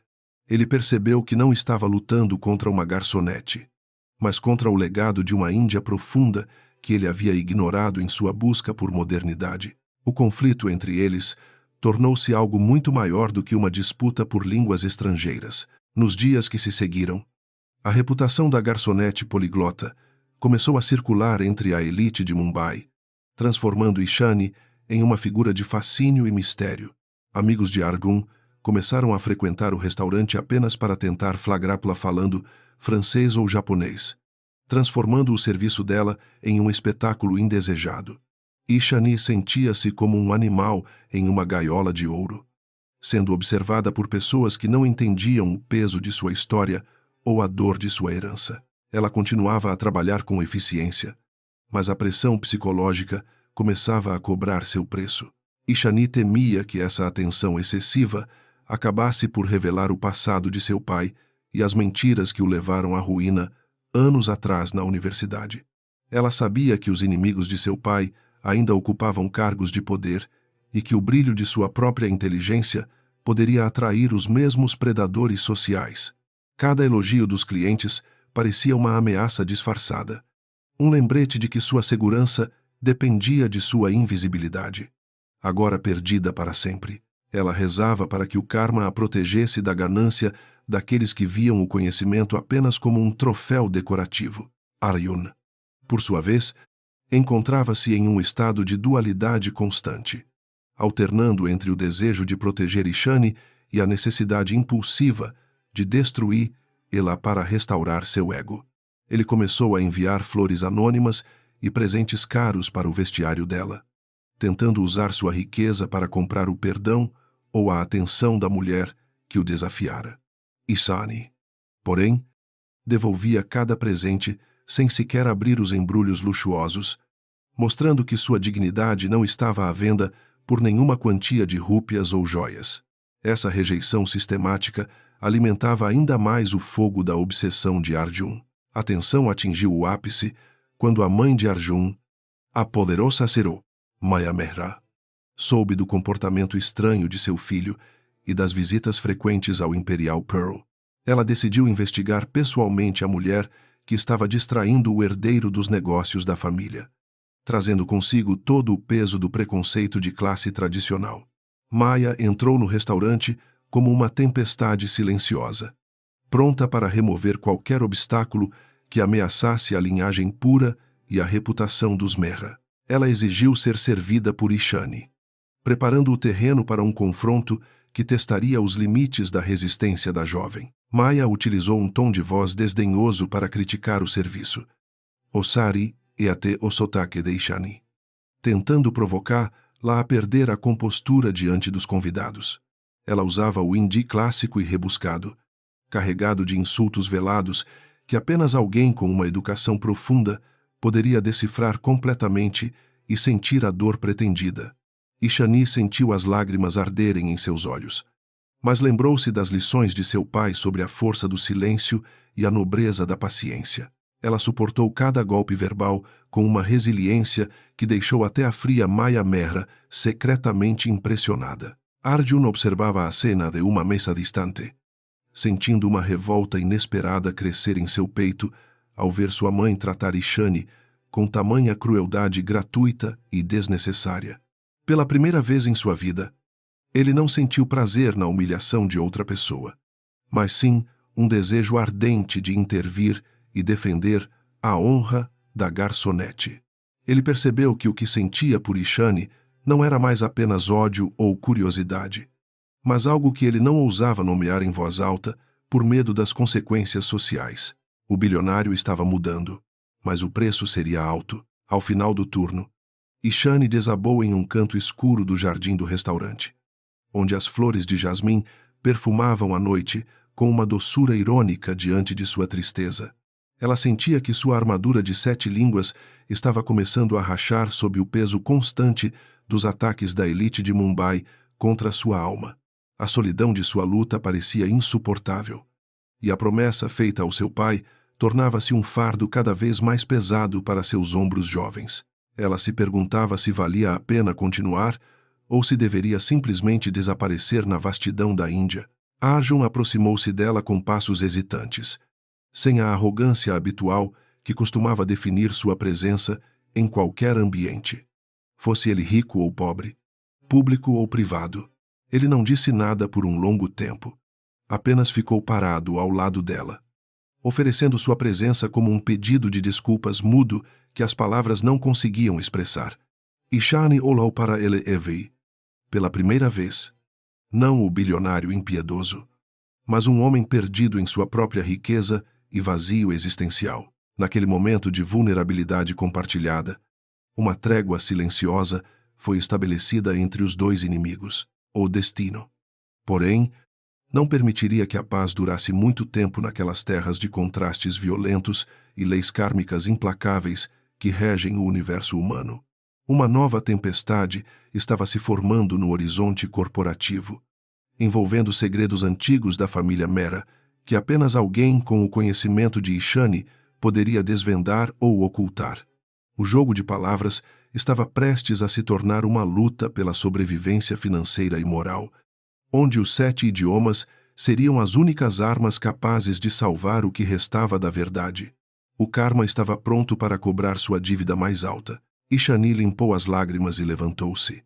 Speaker 1: ele percebeu que não estava lutando contra uma garçonete, mas contra o legado de uma Índia profunda que ele havia ignorado em sua busca por modernidade. O conflito entre eles tornou-se algo muito maior do que uma disputa por línguas estrangeiras. Nos dias que se seguiram, a reputação da garçonete poliglota começou a circular entre a elite de Mumbai, transformando Ishani em uma figura de fascínio e mistério. Amigos de Arjun começaram a frequentar o restaurante apenas para tentar flagrá-la falando francês ou japonês, transformando o serviço dela em um espetáculo indesejado. Ishani sentia-se como um animal em uma gaiola de ouro, sendo observada por pessoas que não entendiam o peso de sua história ou a dor de sua herança. Ela continuava a trabalhar com eficiência, mas a pressão psicológica começava a cobrar seu preço. Ishani temia que essa atenção excessiva acabasse por revelar o passado de seu pai e as mentiras que o levaram à ruína anos atrás na universidade. Ela sabia que os inimigos de seu pai ainda ocupavam cargos de poder e que o brilho de sua própria inteligência poderia atrair os mesmos predadores sociais. Cada elogio dos clientes parecia uma ameaça disfarçada, um lembrete de que sua segurança dependia de sua invisibilidade. Agora perdida para sempre, ela rezava para que o karma a protegesse da ganância daqueles que viam o conhecimento apenas como um troféu decorativo. Arjun, por sua vez, encontrava-se em um estado de dualidade constante, alternando entre o desejo de proteger Ishani e a necessidade impulsiva de destruí-la para restaurar seu ego. Ele começou a enviar flores anônimas e presentes caros para o vestiário dela, tentando usar sua riqueza para comprar o perdão ou a atenção da mulher que o desafiara. Ishani, porém, devolvia cada presente sem sequer abrir os embrulhos luxuosos, mostrando que sua dignidade não estava à venda por nenhuma quantia de rúpias ou joias. Essa rejeição sistemática alimentava ainda mais o fogo da obsessão de Arjun. A tensão atingiu o ápice quando a mãe de Arjun, a poderosa Sero, Maya Mehra, soube do comportamento estranho de seu filho e das visitas frequentes ao Imperial Pearl. Ela decidiu investigar pessoalmente a mulher que estava distraindo o herdeiro dos negócios da família, trazendo consigo todo o peso do preconceito de classe tradicional. Maya entrou no restaurante como uma tempestade silenciosa, pronta para remover qualquer obstáculo que ameaçasse a linhagem pura e a reputação dos Mehra. Ela exigiu ser servida por Ishani, preparando o terreno para um confronto que testaria os limites da resistência da jovem. Maya utilizou um tom de voz desdenhoso para criticar o serviço. Osari e até o sotaque de Ishani, tentando provocá-la a perder a compostura diante dos convidados. Ela usava o hindi clássico e rebuscado, carregado de insultos velados que apenas alguém com uma educação profunda poderia decifrar completamente e sentir a dor pretendida. Ishani sentiu as lágrimas arderem em seus olhos, mas lembrou-se das lições de seu pai sobre a força do silêncio e a nobreza da paciência. Ela suportou cada golpe verbal com uma resiliência que deixou até a fria Maya Mehra secretamente impressionada. Arjun observava a cena de uma mesa distante, sentindo uma revolta inesperada crescer em seu peito ao ver sua mãe tratar Ishani com tamanha crueldade gratuita e desnecessária. Pela primeira vez em sua vida, ele não sentiu prazer na humilhação de outra pessoa, mas sim um desejo ardente de intervir e defender a honra da garçonete. Ele percebeu que o que sentia por Ishani não era mais apenas ódio ou curiosidade, mas algo que ele não ousava nomear em voz alta por medo das consequências sociais. O bilionário estava mudando, mas o preço seria alto. Ao final do turno, Ishani desabou em um canto escuro do jardim do restaurante, onde as flores de jasmim perfumavam a noite com uma doçura irônica diante de sua tristeza. Ela sentia que sua armadura de 7 línguas estava começando a rachar sob o peso constante dos ataques da elite de Mumbai contra sua alma. A solidão de sua luta parecia insuportável, e a promessa feita ao seu pai tornava-se um fardo cada vez mais pesado para seus ombros jovens. Ela se perguntava se valia a pena continuar ou se deveria simplesmente desaparecer na vastidão da Índia. Arjun aproximou-se dela com passos hesitantes, sem a arrogância habitual que costumava definir sua presença em qualquer ambiente. Fosse ele rico ou pobre, público ou privado. Ele não disse nada por um longo tempo. Apenas ficou parado ao lado dela, oferecendo sua presença como um pedido de desculpas mudo que as palavras não conseguiam expressar. Ishani olhou para ele e viu, pela primeira vez, não o bilionário impiedoso, mas um homem perdido em sua própria riqueza e vazio existencial. Naquele momento de vulnerabilidade compartilhada, uma trégua silenciosa foi estabelecida entre os dois inimigos. O destino, porém, não permitiria que a paz durasse muito tempo naquelas terras de contrastes violentos e leis kármicas implacáveis que regem o universo humano. Uma nova tempestade estava se formando no horizonte corporativo, envolvendo segredos antigos da família Mehra, que apenas alguém com o conhecimento de Ishani poderia desvendar ou ocultar. O jogo de palavras estava prestes a se tornar uma luta pela sobrevivência financeira e moral, onde os 7 idiomas seriam as únicas armas capazes de salvar o que restava da verdade. O karma estava pronto para cobrar sua dívida mais alta. Ishani limpou as lágrimas e levantou-se,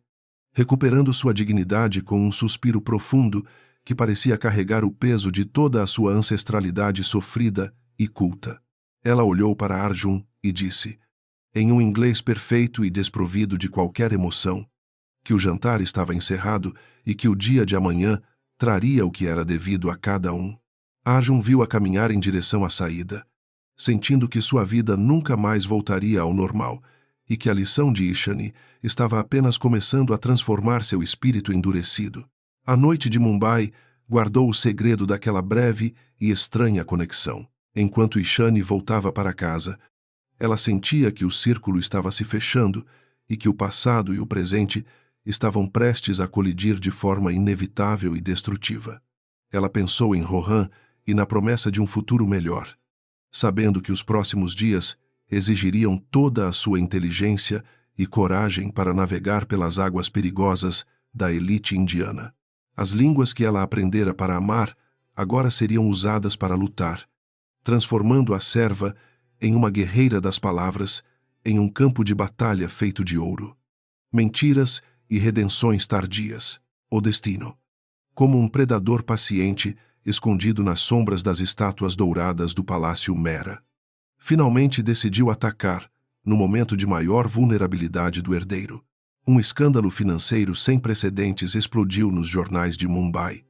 Speaker 1: recuperando sua dignidade com um suspiro profundo que parecia carregar o peso de toda a sua ancestralidade sofrida e culta. Ela olhou para Arjun e disse, em um inglês perfeito e desprovido de qualquer emoção, que o jantar estava encerrado e que o dia de amanhã traria o que era devido a cada um. Arjun viu-a caminhar em direção à saída, sentindo que sua vida nunca mais voltaria ao normal e que a lição de Ishani estava apenas começando a transformar seu espírito endurecido. A noite de Mumbai guardou o segredo daquela breve e estranha conexão. Enquanto Ishani voltava para casa, ela sentia que o círculo estava se fechando e que o passado e o presente estavam prestes a colidir de forma inevitável e destrutiva. Ela pensou em Rohan e na promessa de um futuro melhor, sabendo que os próximos dias exigiriam toda a sua inteligência e coragem para navegar pelas águas perigosas da elite indiana. As línguas que ela aprendera para amar agora seriam usadas para lutar, transformando a serva em uma guerreira das palavras, em um campo de batalha feito de ouro. Mentiras e redenções tardias. O destino, como um predador paciente escondido nas sombras das estátuas douradas do Palácio Mehra, finalmente decidiu atacar, no momento de maior vulnerabilidade do herdeiro. Um escândalo financeiro sem precedentes explodiu nos jornais de Mumbai,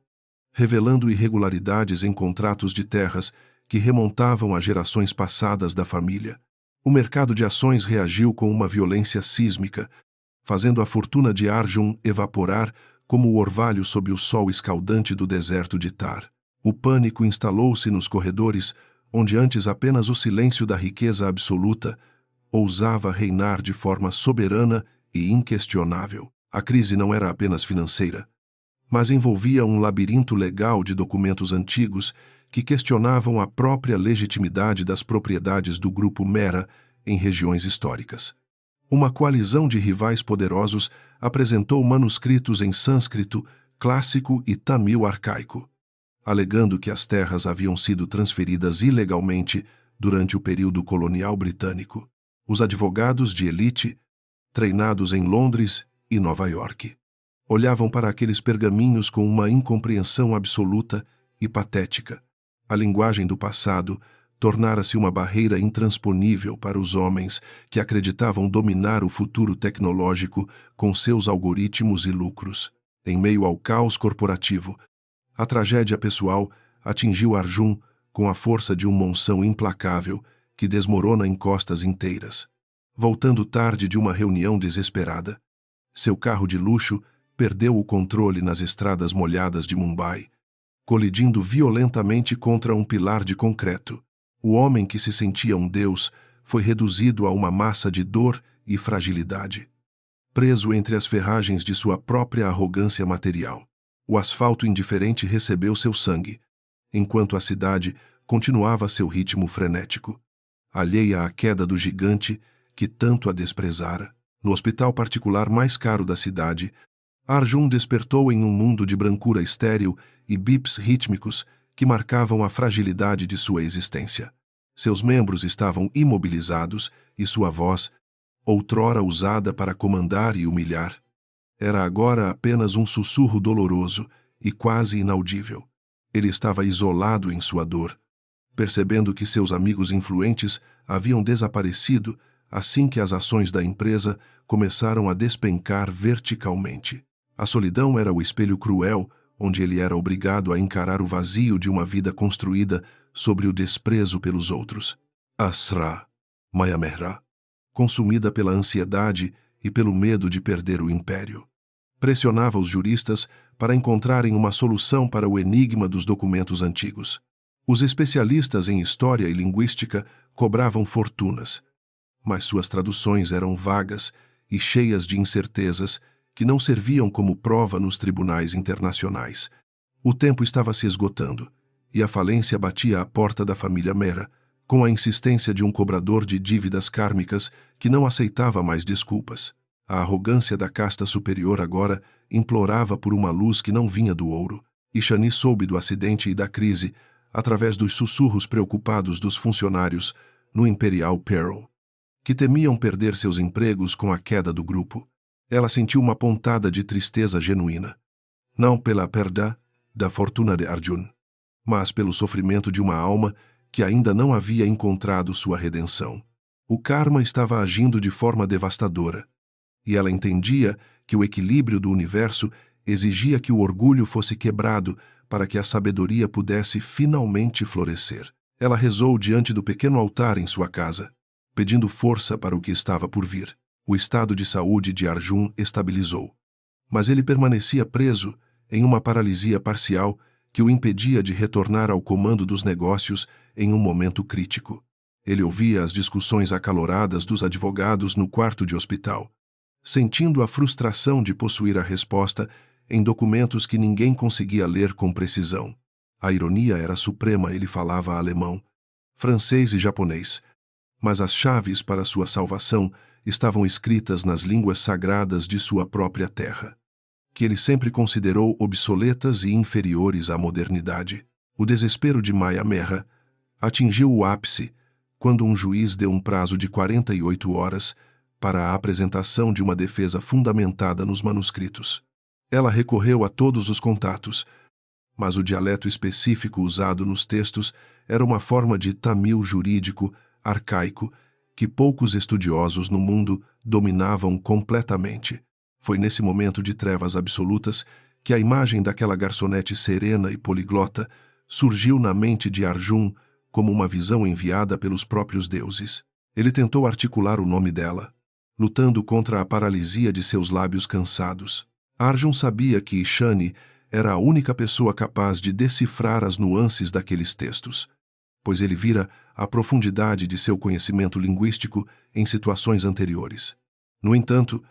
Speaker 1: revelando irregularidades em contratos de terras que remontavam a gerações passadas da família. O mercado de ações reagiu com uma violência sísmica, fazendo a fortuna de Arjun evaporar como o orvalho sob o sol escaldante do deserto de Thar. O pânico instalou-se nos corredores, onde antes apenas o silêncio da riqueza absoluta ousava reinar de forma soberana e inquestionável. A crise não era apenas financeira, mas envolvia um labirinto legal de documentos antigos que questionavam a própria legitimidade das propriedades do grupo Mehra em regiões históricas. Uma coalizão de rivais poderosos apresentou manuscritos em sânscrito, clássico e tamil arcaico, alegando que as terras haviam sido transferidas ilegalmente durante o período colonial britânico. Os advogados de elite, treinados em Londres e Nova York, olhavam para aqueles pergaminhos com uma incompreensão absoluta e patética. A linguagem do passado tornara-se uma barreira intransponível para os homens que acreditavam dominar o futuro tecnológico com seus algoritmos e lucros. Em meio ao caos corporativo, a tragédia pessoal atingiu Arjun com a força de um monção implacável que desmorona encostas inteiras. Voltando tarde de uma reunião desesperada, seu carro de luxo perdeu o controle nas estradas molhadas de Mumbai, colidindo violentamente contra um pilar de concreto. O homem que se sentia um deus foi reduzido a uma massa de dor e fragilidade, preso entre as ferragens de sua própria arrogância material. O asfalto indiferente recebeu seu sangue, enquanto a cidade continuava seu ritmo frenético, alheia à queda do gigante que tanto a desprezara. No hospital particular mais caro da cidade, Arjun despertou em um mundo de brancura estéril e bips rítmicos que marcavam a fragilidade de sua existência. Seus membros estavam imobilizados e sua voz, outrora usada para comandar e humilhar, era agora apenas um sussurro doloroso e quase inaudível. Ele estava isolado em sua dor, percebendo que seus amigos influentes haviam desaparecido assim que as ações da empresa começaram a despencar verticalmente. A solidão era o espelho cruel onde ele era obrigado a encarar o vazio de uma vida construída sobre o desprezo pelos outros. Asra, Mayamehra, consumida pela ansiedade e pelo medo de perder o império, pressionava os juristas para encontrarem uma solução para o enigma dos documentos antigos. Os especialistas em história e linguística cobravam fortunas, mas suas traduções eram vagas e cheias de incertezas que não serviam como prova nos tribunais internacionais. O tempo estava se esgotando, e a falência batia à porta da família Mehra, com a insistência de um cobrador de dívidas kármicas que não aceitava mais desculpas. A arrogância da casta superior agora implorava por uma luz que não vinha do ouro, e Shani soube do acidente e da crise através dos sussurros preocupados dos funcionários no Imperial Peril, que temiam perder seus empregos com a queda do grupo. Ela sentiu uma pontada de tristeza genuína, não pela perda da fortuna de Arjun, mas pelo sofrimento de uma alma que ainda não havia encontrado sua redenção. O karma estava agindo de forma devastadora, e ela entendia que o equilíbrio do universo exigia que o orgulho fosse quebrado para que a sabedoria pudesse finalmente florescer. Ela rezou diante do pequeno altar em sua casa, pedindo força para o que estava por vir. O estado de saúde de Arjun estabilizou, mas ele permanecia preso em uma paralisia parcial que o impedia de retornar ao comando dos negócios em um momento crítico. Ele ouvia as discussões acaloradas dos advogados no quarto de hospital, sentindo a frustração de possuir a resposta em documentos que ninguém conseguia ler com precisão. A ironia era suprema, ele falava alemão, francês e japonês, mas as chaves para sua salvação estavam escritas nas línguas sagradas de sua própria terra, que ele sempre considerou obsoletas e inferiores à modernidade. O desespero de Mayamehra atingiu o ápice quando um juiz deu um prazo de 48 horas para a apresentação de uma defesa fundamentada nos manuscritos. Ela recorreu a todos os contatos, mas o dialeto específico usado nos textos era uma forma de tamil jurídico arcaico que poucos estudiosos no mundo dominavam completamente. Foi nesse momento de trevas absolutas que a imagem daquela garçonete serena e poliglota surgiu na mente de Arjun como uma visão enviada pelos próprios deuses. Ele tentou articular o nome dela, lutando contra a paralisia de seus lábios cansados. Arjun sabia que Shani era a única pessoa capaz de decifrar as nuances daqueles textos, pois ele vira a profundidade de seu conhecimento linguístico em situações anteriores. No entanto,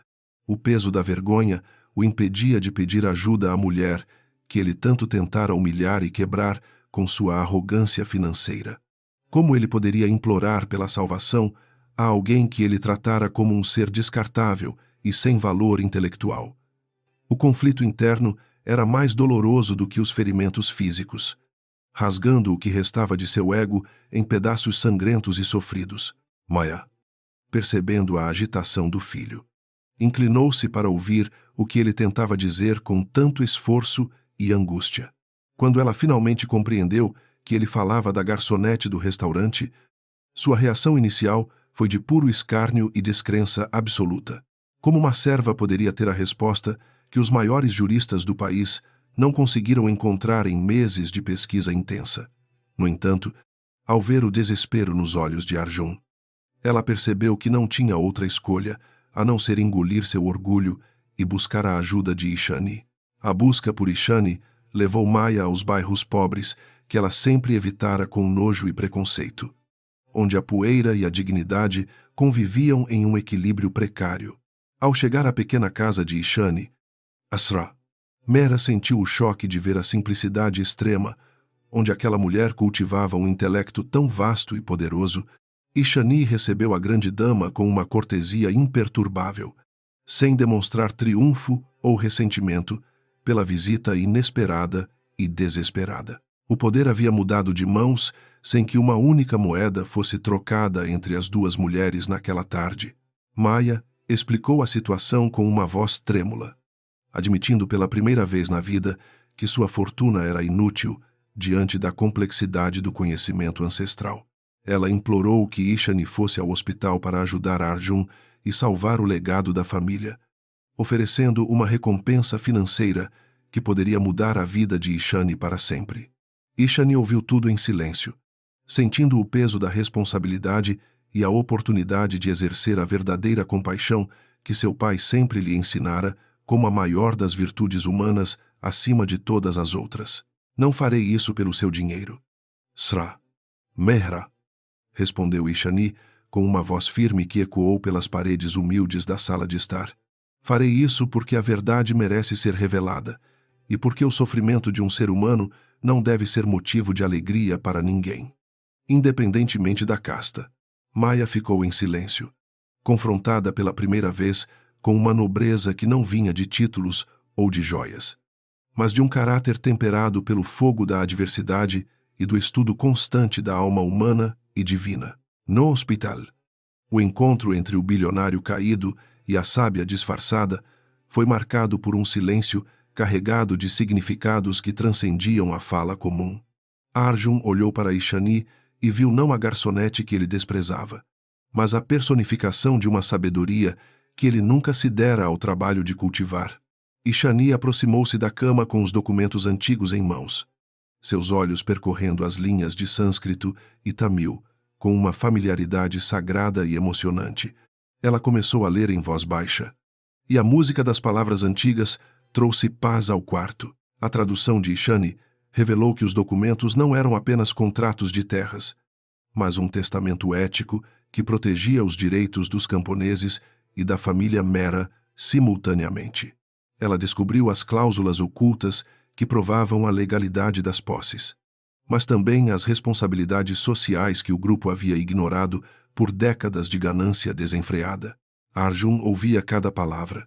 Speaker 1: o peso da vergonha o impedia de pedir ajuda à mulher que ele tanto tentara humilhar e quebrar com sua arrogância financeira. Como ele poderia implorar pela salvação a alguém que ele tratara como um ser descartável e sem valor intelectual? O conflito interno era mais doloroso do que os ferimentos físicos, rasgando o que restava de seu ego em pedaços sangrentos e sofridos. Maya, percebendo a agitação do filho. Inclinou-se para ouvir o que ele tentava dizer com tanto esforço e angústia. Quando ela finalmente compreendeu que ele falava da garçonete do restaurante, sua reação inicial foi de puro escárnio e descrença absoluta. Como uma serva poderia ter a resposta que os maiores juristas do país não conseguiram encontrar em meses de pesquisa intensa? No entanto, ao ver o desespero nos olhos de Arjun, ela percebeu que não tinha outra escolha a não ser engolir seu orgulho e buscar a ajuda de Ishani. A busca por Ishani levou Maya aos bairros pobres que ela sempre evitara com nojo e preconceito, onde a poeira e a dignidade conviviam em um equilíbrio precário. Ao chegar à pequena casa de Ishani, Asra, Mera sentiu o choque de ver a simplicidade extrema, onde aquela mulher cultivava um intelecto tão vasto e poderoso. Ishani recebeu a grande dama com uma cortesia imperturbável, sem demonstrar triunfo ou ressentimento pela visita inesperada e desesperada. O poder havia mudado de mãos sem que uma única moeda fosse trocada entre as duas mulheres naquela tarde. Maya explicou a situação com uma voz trêmula, admitindo pela primeira vez na vida que sua fortuna era inútil diante da complexidade do conhecimento ancestral. Ela implorou que Ishani fosse ao hospital para ajudar Arjun e salvar o legado da família, oferecendo uma recompensa financeira que poderia mudar a vida de Ishani para sempre. Ishani ouviu tudo em silêncio, sentindo o peso da responsabilidade e a oportunidade de exercer a verdadeira compaixão que seu pai sempre lhe ensinara como a maior das virtudes humanas acima de todas as outras. Não farei isso pelo seu dinheiro. Sra. Mehra, respondeu Ishani com uma voz firme que ecoou pelas paredes humildes da sala de estar. Farei isso porque a verdade merece ser revelada e porque o sofrimento de um ser humano não deve ser motivo de alegria para ninguém, independentemente da casta. Maya ficou em silêncio, confrontada pela primeira vez com uma nobreza que não vinha de títulos ou de joias, mas de um caráter temperado pelo fogo da adversidade e do estudo constante da alma humana e divina. No hospital, o encontro entre o bilionário caído e a sábia disfarçada foi marcado por um silêncio carregado de significados que transcendiam a fala comum. Arjun olhou para Ishani e viu não a garçonete que ele desprezava, mas a personificação de uma sabedoria que ele nunca se dera ao trabalho de cultivar. Ishani aproximou-se da cama com os documentos antigos em mãos, seus olhos percorrendo as linhas de sânscrito e tamil, com uma familiaridade sagrada e emocionante. Ela começou a ler em voz baixa, e a música das palavras antigas trouxe paz ao quarto. A tradução de Ishani revelou que os documentos não eram apenas contratos de terras, mas um testamento ético que protegia os direitos dos camponeses e da família Mera simultaneamente. Ela descobriu as cláusulas ocultas que provavam a legalidade das posses, mas também as responsabilidades sociais que o grupo havia ignorado por décadas de ganância desenfreada. Arjun ouvia cada palavra,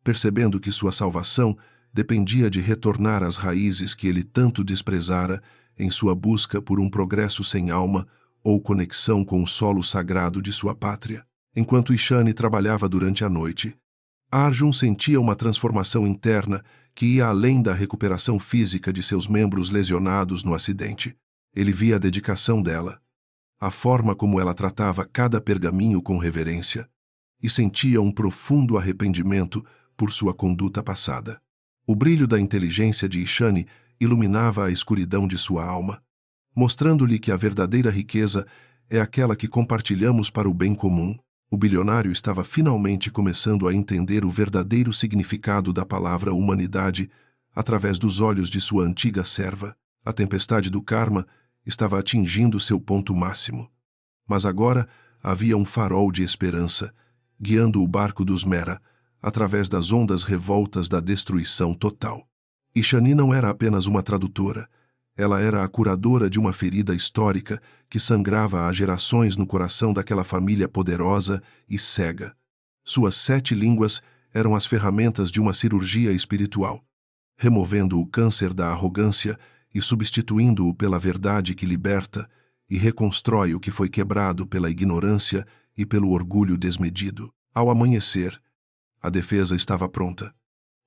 Speaker 1: percebendo que sua salvação dependia de retornar às raízes que ele tanto desprezara em sua busca por um progresso sem alma ou conexão com o solo sagrado de sua pátria. Enquanto Ishani trabalhava durante a noite, Arjun sentia uma transformação interna que ia além da recuperação física de seus membros lesionados no acidente. Ele via a dedicação dela, a forma como ela tratava cada pergaminho com reverência, e sentia um profundo arrependimento por sua conduta passada. O brilho da inteligência de Ishani iluminava a escuridão de sua alma, mostrando-lhe que a verdadeira riqueza é aquela que compartilhamos para o bem comum. O bilionário estava finalmente começando a entender o verdadeiro significado da palavra humanidade através dos olhos de sua antiga serva. A tempestade do karma estava atingindo seu ponto máximo. Mas agora havia um farol de esperança, guiando o barco dos Mera através das ondas revoltas da destruição total. Ishani não era apenas uma tradutora, ela era a curadora de uma ferida histórica que sangrava há gerações no coração daquela família poderosa e cega. Suas 7 línguas eram as ferramentas de uma cirurgia espiritual, removendo o câncer da arrogância e substituindo-o pela verdade que liberta e reconstrói o que foi quebrado pela ignorância e pelo orgulho desmedido. Ao amanhecer, a defesa estava pronta,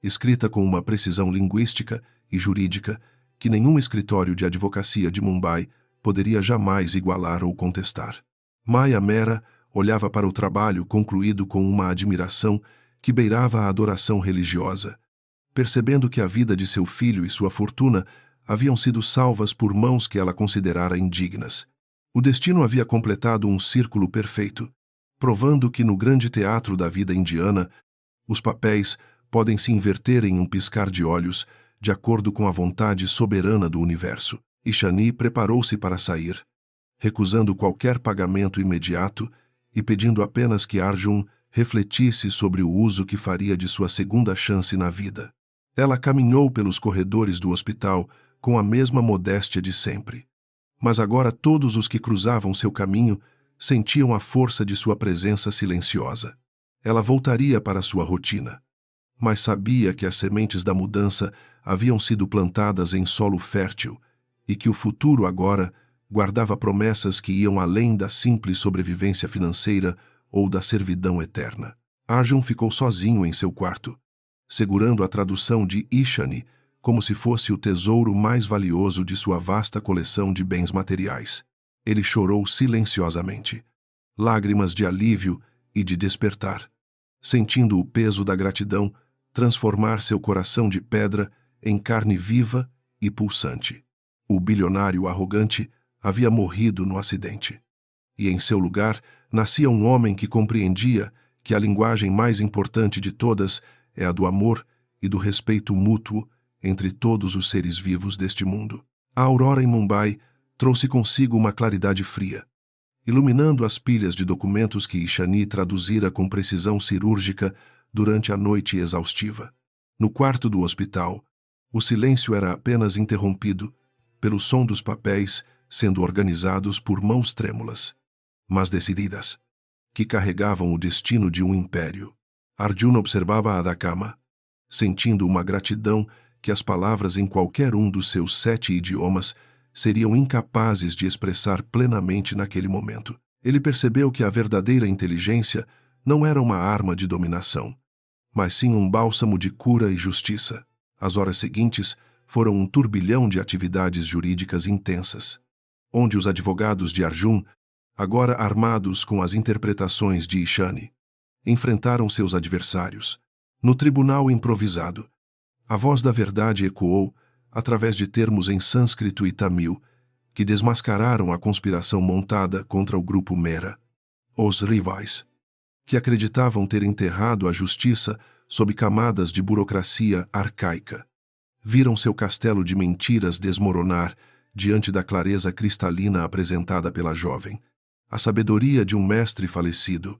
Speaker 1: escrita com uma precisão linguística e jurídica que nenhum escritório de advocacia de Mumbai poderia jamais igualar ou contestar. Maya Mehra olhava para o trabalho concluído com uma admiração que beirava a adoração religiosa, percebendo que a vida de seu filho e sua fortuna haviam sido salvas por mãos que ela considerara indignas. O destino havia completado um círculo perfeito, provando que no grande teatro da vida indiana, os papéis podem se inverter em um piscar de olhos, de acordo com a vontade soberana do universo. Ishani preparou-se para sair, recusando qualquer pagamento imediato e pedindo apenas que Arjun refletisse sobre o uso que faria de sua segunda chance na vida. Ela caminhou pelos corredores do hospital com a mesma modéstia de sempre. Mas agora todos os que cruzavam seu caminho sentiam a força de sua presença silenciosa. Ela voltaria para sua rotina, mas sabia que as sementes da mudança haviam sido plantadas em solo fértil e que o futuro agora guardava promessas que iam além da simples sobrevivência financeira ou da servidão eterna. Arjun ficou sozinho em seu quarto, segurando a tradução de Ishani como se fosse o tesouro mais valioso de sua vasta coleção de bens materiais. Ele chorou silenciosamente, lágrimas de alívio e de despertar, sentindo o peso da gratidão transformar seu coração de pedra em carne viva e pulsante. O bilionário arrogante havia morrido no acidente, e em seu lugar nascia um homem que compreendia que a linguagem mais importante de todas é a do amor e do respeito mútuo entre todos os seres vivos deste mundo. A aurora em Mumbai trouxe consigo uma claridade fria, iluminando as pilhas de documentos que Ishani traduzira com precisão cirúrgica durante a noite exaustiva. No quarto do hospital, o silêncio era apenas interrompido pelo som dos papéis sendo organizados por mãos trêmulas, mas decididas, que carregavam o destino de um império. Arjuna observava a da cama, sentindo uma gratidão que as palavras em qualquer um dos seus 7 idiomas seriam incapazes de expressar plenamente naquele momento. Ele percebeu que a verdadeira inteligência não era uma arma de dominação, mas sim um bálsamo de cura e justiça. As horas seguintes foram um turbilhão de atividades jurídicas intensas, onde os advogados de Arjun, agora armados com as interpretações de Ishani, enfrentaram seus adversários. No tribunal improvisado, a voz da verdade ecoou através de termos em sânscrito e tamil que desmascararam a conspiração montada contra o grupo Mehra. Os rivais, que acreditavam ter enterrado a justiça sob camadas de burocracia arcaica, viram seu castelo de mentiras desmoronar diante da clareza cristalina apresentada pela jovem. A sabedoria de um mestre falecido,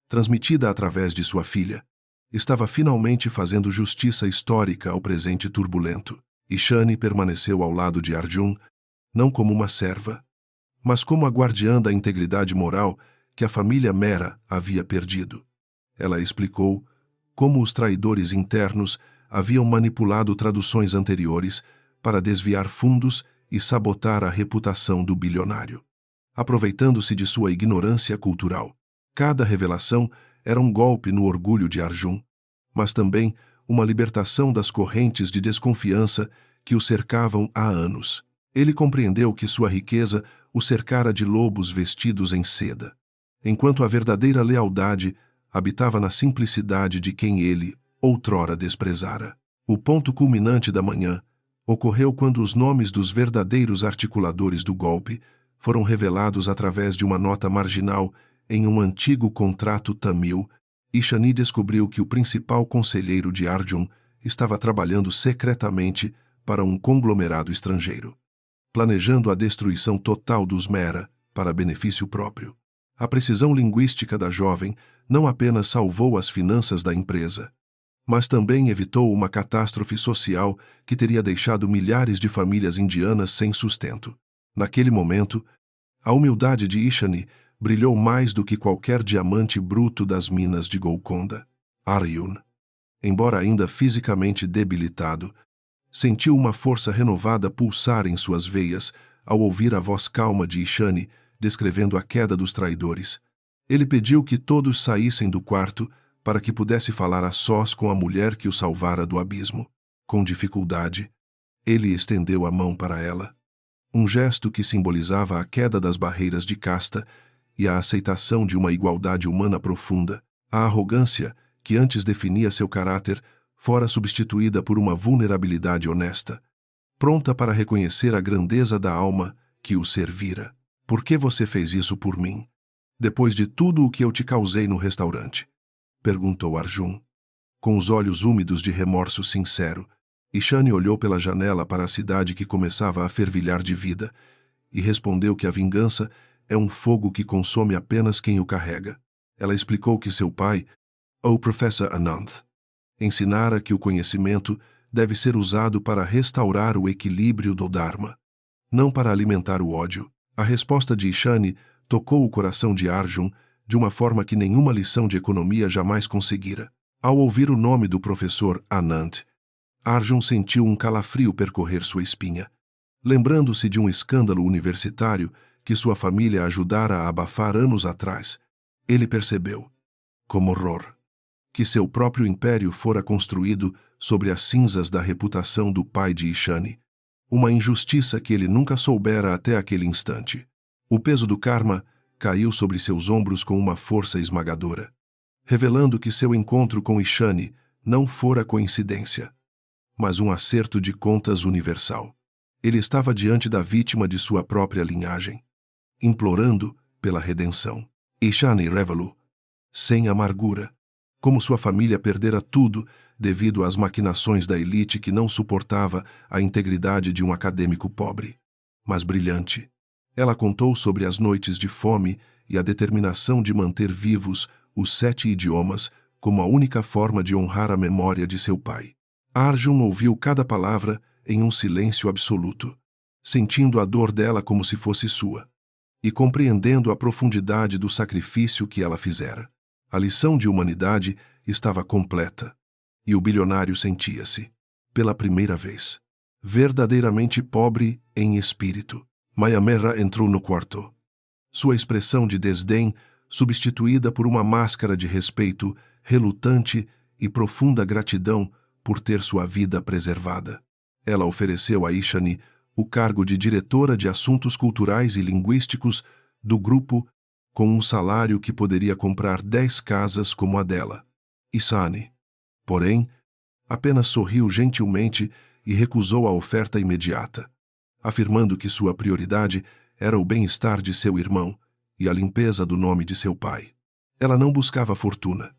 Speaker 1: transmitida através de sua filha, estava finalmente fazendo justiça histórica ao presente turbulento. Ishani permaneceu ao lado de Arjun, não como uma serva, mas como a guardiã da integridade moral que a família Mehra havia perdido. Ela explicou como os traidores internos haviam manipulado traduções anteriores para desviar fundos e sabotar a reputação do bilionário, aproveitando-se de sua ignorância cultural. Cada revelação era um golpe no orgulho de Arjun, mas também uma libertação das correntes de desconfiança que o cercavam há anos. Ele compreendeu que sua riqueza o cercara de lobos vestidos em seda, enquanto a verdadeira lealdade habitava na simplicidade de quem ele outrora desprezara. O ponto culminante da manhã ocorreu quando os nomes dos verdadeiros articuladores do golpe foram revelados através de uma nota marginal em um antigo contrato tamil. Ishani descobriu que o principal conselheiro de Arjun estava trabalhando secretamente para um conglomerado estrangeiro, planejando a destruição total dos Mehra para benefício próprio. A precisão linguística da jovem não apenas salvou as finanças da empresa, mas também evitou uma catástrofe social que teria deixado milhares de famílias indianas sem sustento. Naquele momento, a humildade de Ishani brilhou mais do que qualquer diamante bruto das minas de Golconda. Arjun, embora ainda fisicamente debilitado, sentiu uma força renovada pulsar em suas veias ao ouvir a voz calma de Ishani descrevendo a queda dos traidores, Ele pediu que todos saíssem do quarto para que pudesse falar a sós com a mulher que o salvara do abismo. Com dificuldade, ele estendeu a mão para ela. Um gesto que simbolizava a queda das barreiras de casta e a aceitação de uma igualdade humana profunda. A arrogância, que antes definia seu caráter, fora substituída por uma vulnerabilidade honesta, pronta para reconhecer a grandeza da alma que o servira. Por que você fez isso por mim? Depois de tudo o que eu te causei no restaurante? Perguntou Arjun. Com os olhos úmidos de remorso sincero, Ishani olhou pela janela para a cidade que começava a fervilhar de vida e respondeu que a vingança é um fogo que consome apenas quem o carrega. Ela explicou que seu pai, o Professor Ananth, ensinara que o conhecimento deve ser usado para restaurar o equilíbrio do Dharma, não para alimentar o ódio. A resposta de Ishani tocou o coração de Arjun de uma forma que nenhuma lição de economia jamais conseguira. Ao ouvir o nome do professor Ananth, Arjun sentiu um calafrio percorrer sua espinha. Lembrando-se de um escândalo universitário que sua família ajudara a abafar anos atrás, ele percebeu, com horror, que seu próprio império fora construído sobre as cinzas da reputação do pai de Ishani, uma injustiça que ele nunca soubera até aquele instante. O peso do karma caiu sobre seus ombros com uma força esmagadora, revelando que seu encontro com Ishani não fora coincidência, mas um acerto de contas universal. Ele estava diante da vítima de sua própria linhagem, implorando pela redenção. Ishani revelou, sem amargura, como sua família perdera tudo devido às maquinações da elite que não suportava a integridade de um acadêmico pobre, mas brilhante. Ela contou sobre as noites de fome e a determinação de manter vivos os 7 idiomas como a única forma de honrar a memória de seu pai. Arjun ouviu cada palavra em um silêncio absoluto, sentindo a dor dela como se fosse sua, e compreendendo a profundidade do sacrifício que ela fizera. A lição de humanidade estava completa, e o bilionário sentia-se, pela primeira vez, verdadeiramente pobre em espírito. Mayamera entrou no quarto. Sua expressão de desdém, substituída por uma máscara de respeito, relutante e profunda gratidão por ter sua vida preservada. Ela ofereceu a Ishani o cargo de diretora de assuntos culturais e linguísticos do grupo, com um salário que poderia comprar 10 casas como a dela. Ishani, porém, apenas sorriu gentilmente e recusou a oferta imediata, afirmando que sua prioridade era o bem-estar de seu irmão e a limpeza do nome de seu pai. Ela não buscava fortuna,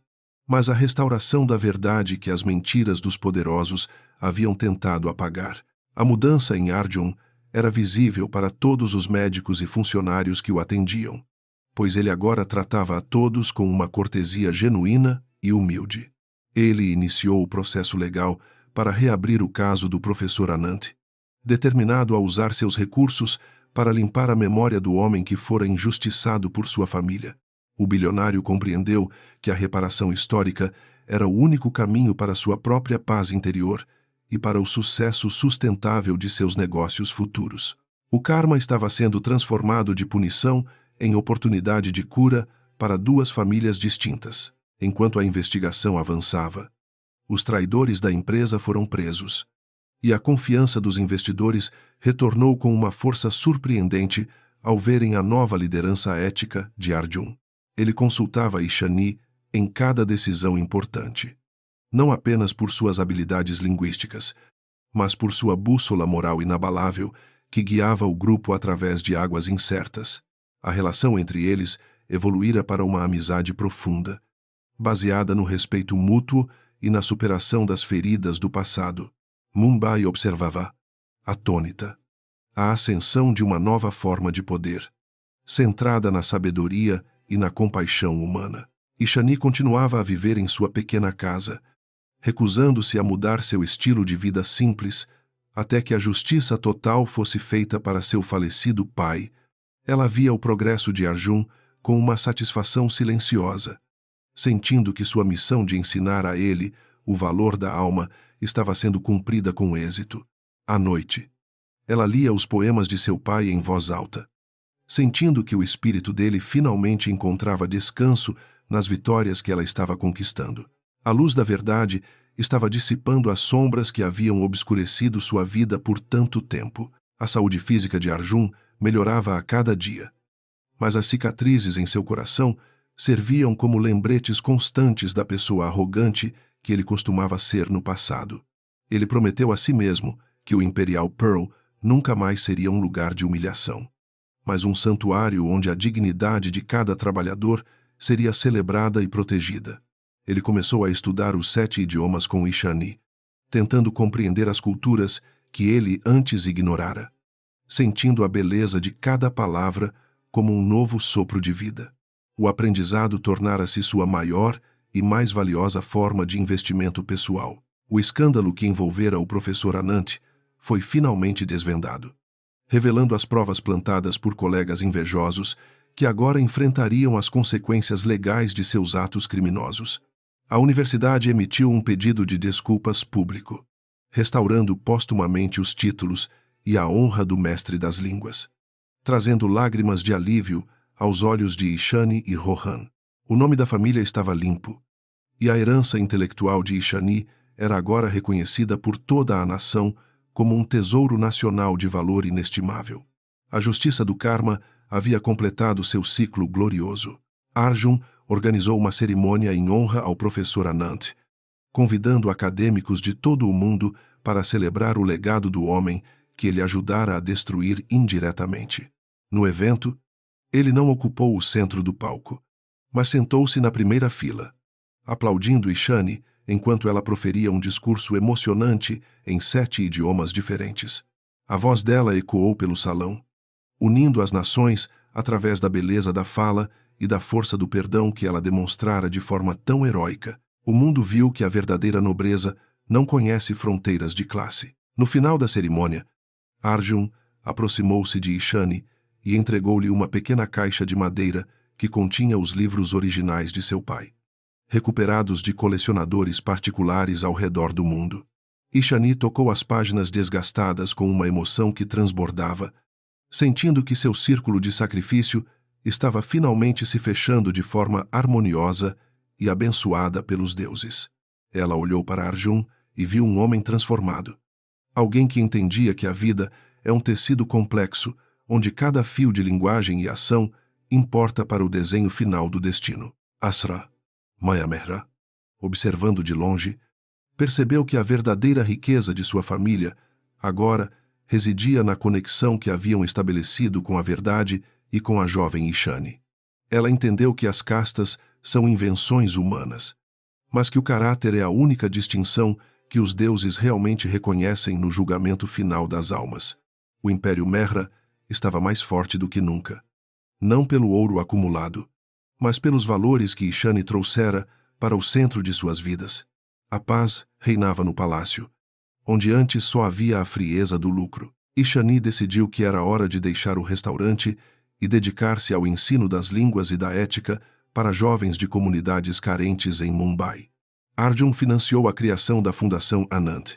Speaker 1: mas a restauração da verdade que as mentiras dos poderosos haviam tentado apagar. A mudança em Arjun era visível para todos os médicos e funcionários que o atendiam, pois ele agora tratava a todos com uma cortesia genuína e humilde. Ele iniciou o processo legal para reabrir o caso do professor Ananth, determinado a usar seus recursos para limpar a memória do homem que fora injustiçado por sua família. O bilionário compreendeu que a reparação histórica era o único caminho para sua própria paz interior e para o sucesso sustentável de seus negócios futuros. O karma estava sendo transformado de punição em oportunidade de cura para 2 famílias distintas. Enquanto a investigação avançava, os traidores da empresa foram presos, e a confiança dos investidores retornou com uma força surpreendente ao verem a nova liderança ética de Arjun. Ele consultava Ishani em cada decisão importante, não apenas por suas habilidades linguísticas, mas por sua bússola moral inabalável que guiava o grupo através de águas incertas. A relação entre eles evoluíra para uma amizade profunda, baseada no respeito mútuo e na superação das feridas do passado. Mumbai observava, atônita, a ascensão de uma nova forma de poder, centrada na sabedoria e na compaixão humana. Ishani continuava a viver em sua pequena casa, recusando-se a mudar seu estilo de vida simples, até que a justiça total fosse feita para seu falecido pai. Ela via o progresso de Arjun com uma satisfação silenciosa, sentindo que sua missão de ensinar a ele o valor da alma estava sendo cumprida com êxito. À noite, ela lia os poemas de seu pai em voz alta, sentindo que o espírito dele finalmente encontrava descanso nas vitórias que ela estava conquistando. A luz da verdade estava dissipando as sombras que haviam obscurecido sua vida por tanto tempo. A saúde física de Arjun melhorava a cada dia, mas as cicatrizes em seu coração serviam como lembretes constantes da pessoa arrogante que ele costumava ser no passado. Ele prometeu a si mesmo que o Imperial Pearl nunca mais seria um lugar de humilhação, mas um santuário onde a dignidade de cada trabalhador seria celebrada e protegida. Ele começou a estudar os 7 idiomas com Ishani, tentando compreender as culturas que ele antes ignorara, sentindo a beleza de cada palavra como um novo sopro de vida. O aprendizado tornara-se sua maior e mais valiosa forma de investimento pessoal. O escândalo que envolvera o professor Anant foi finalmente desvendado, revelando as provas plantadas por colegas invejosos que agora enfrentariam as consequências legais de seus atos criminosos. A universidade emitiu um pedido de desculpas público, restaurando póstumamente os títulos e a honra do mestre das línguas, trazendo lágrimas de alívio aos olhos de Ishani e Rohan. O nome da família estava limpo, e a herança intelectual de Ishani era agora reconhecida por toda a nação como um tesouro nacional de valor inestimável. A justiça do karma havia completado seu ciclo glorioso. Arjun organizou uma cerimônia em honra ao professor Anant, convidando acadêmicos de todo o mundo para celebrar o legado do homem que ele ajudara a destruir indiretamente. No evento, ele não ocupou o centro do palco, mas sentou-se na primeira fila, aplaudindo Ishani enquanto ela proferia um discurso emocionante em 7 idiomas diferentes. A voz dela ecoou pelo salão, unindo as nações através da beleza da fala e da força do perdão que ela demonstrara de forma tão heróica. O mundo viu que a verdadeira nobreza não conhece fronteiras de classe. No final da cerimônia, Arjun aproximou-se de Ishani e entregou-lhe uma pequena caixa de madeira que continha os livros originais de seu pai, recuperados de colecionadores particulares ao redor do mundo. Ishani tocou as páginas desgastadas com uma emoção que transbordava, sentindo que seu círculo de sacrifício estava finalmente se fechando de forma harmoniosa e abençoada pelos deuses. Ela olhou para Arjun e viu um homem transformado, alguém que entendia que a vida é um tecido complexo, onde cada fio de linguagem e ação importa para o desenho final do destino. Asra, Mayamehra, observando de longe, percebeu que a verdadeira riqueza de sua família agora residia na conexão que haviam estabelecido com a verdade e com a jovem Ishani. Ela entendeu que as castas são invenções humanas, mas que o caráter é a única distinção que os deuses realmente reconhecem no julgamento final das almas. O Império Mehra estava mais forte do que nunca, não pelo ouro acumulado, mas pelos valores que Ishani trouxera para o centro de suas vidas. A paz reinava no palácio, onde antes só havia a frieza do lucro. Ishani decidiu que era hora de deixar o restaurante e dedicar-se ao ensino das línguas e da ética para jovens de comunidades carentes em Mumbai. Arjun financiou a criação da Fundação Anant,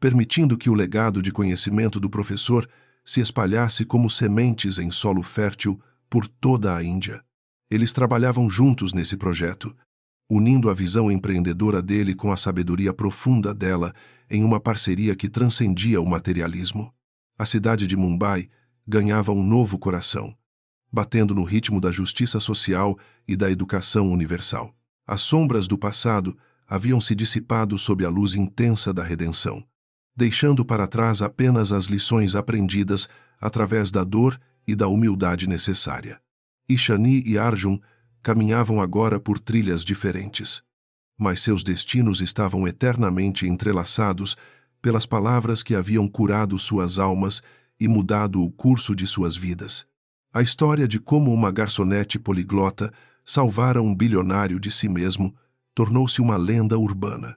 Speaker 1: permitindo que o legado de conhecimento do professor se espalhasse como sementes em solo fértil por toda a Índia. Eles trabalhavam juntos nesse projeto, unindo a visão empreendedora dele com a sabedoria profunda dela em uma parceria que transcendia o materialismo. A cidade de Mumbai ganhava um novo coração, batendo no ritmo da justiça social e da educação universal. As sombras do passado haviam se dissipado sob a luz intensa da redenção, deixando para trás apenas as lições aprendidas através da dor e da humildade necessária. Ishani e Arjun caminhavam agora por trilhas diferentes, mas seus destinos estavam eternamente entrelaçados pelas palavras que haviam curado suas almas e mudado o curso de suas vidas. A história de como uma garçonete poliglota salvara um bilionário de si mesmo tornou-se uma lenda urbana,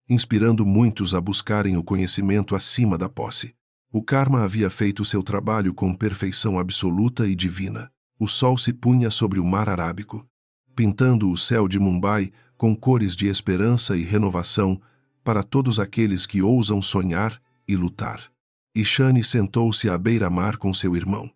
Speaker 1: inspirando muitos a buscarem o conhecimento acima da posse. O karma havia feito seu trabalho com perfeição absoluta e divina. O sol se punha sobre o mar Arábico, pintando o céu de Mumbai com cores de esperança e renovação para todos aqueles que ousam sonhar e lutar. Ishani sentou-se à beira-mar com seu irmão,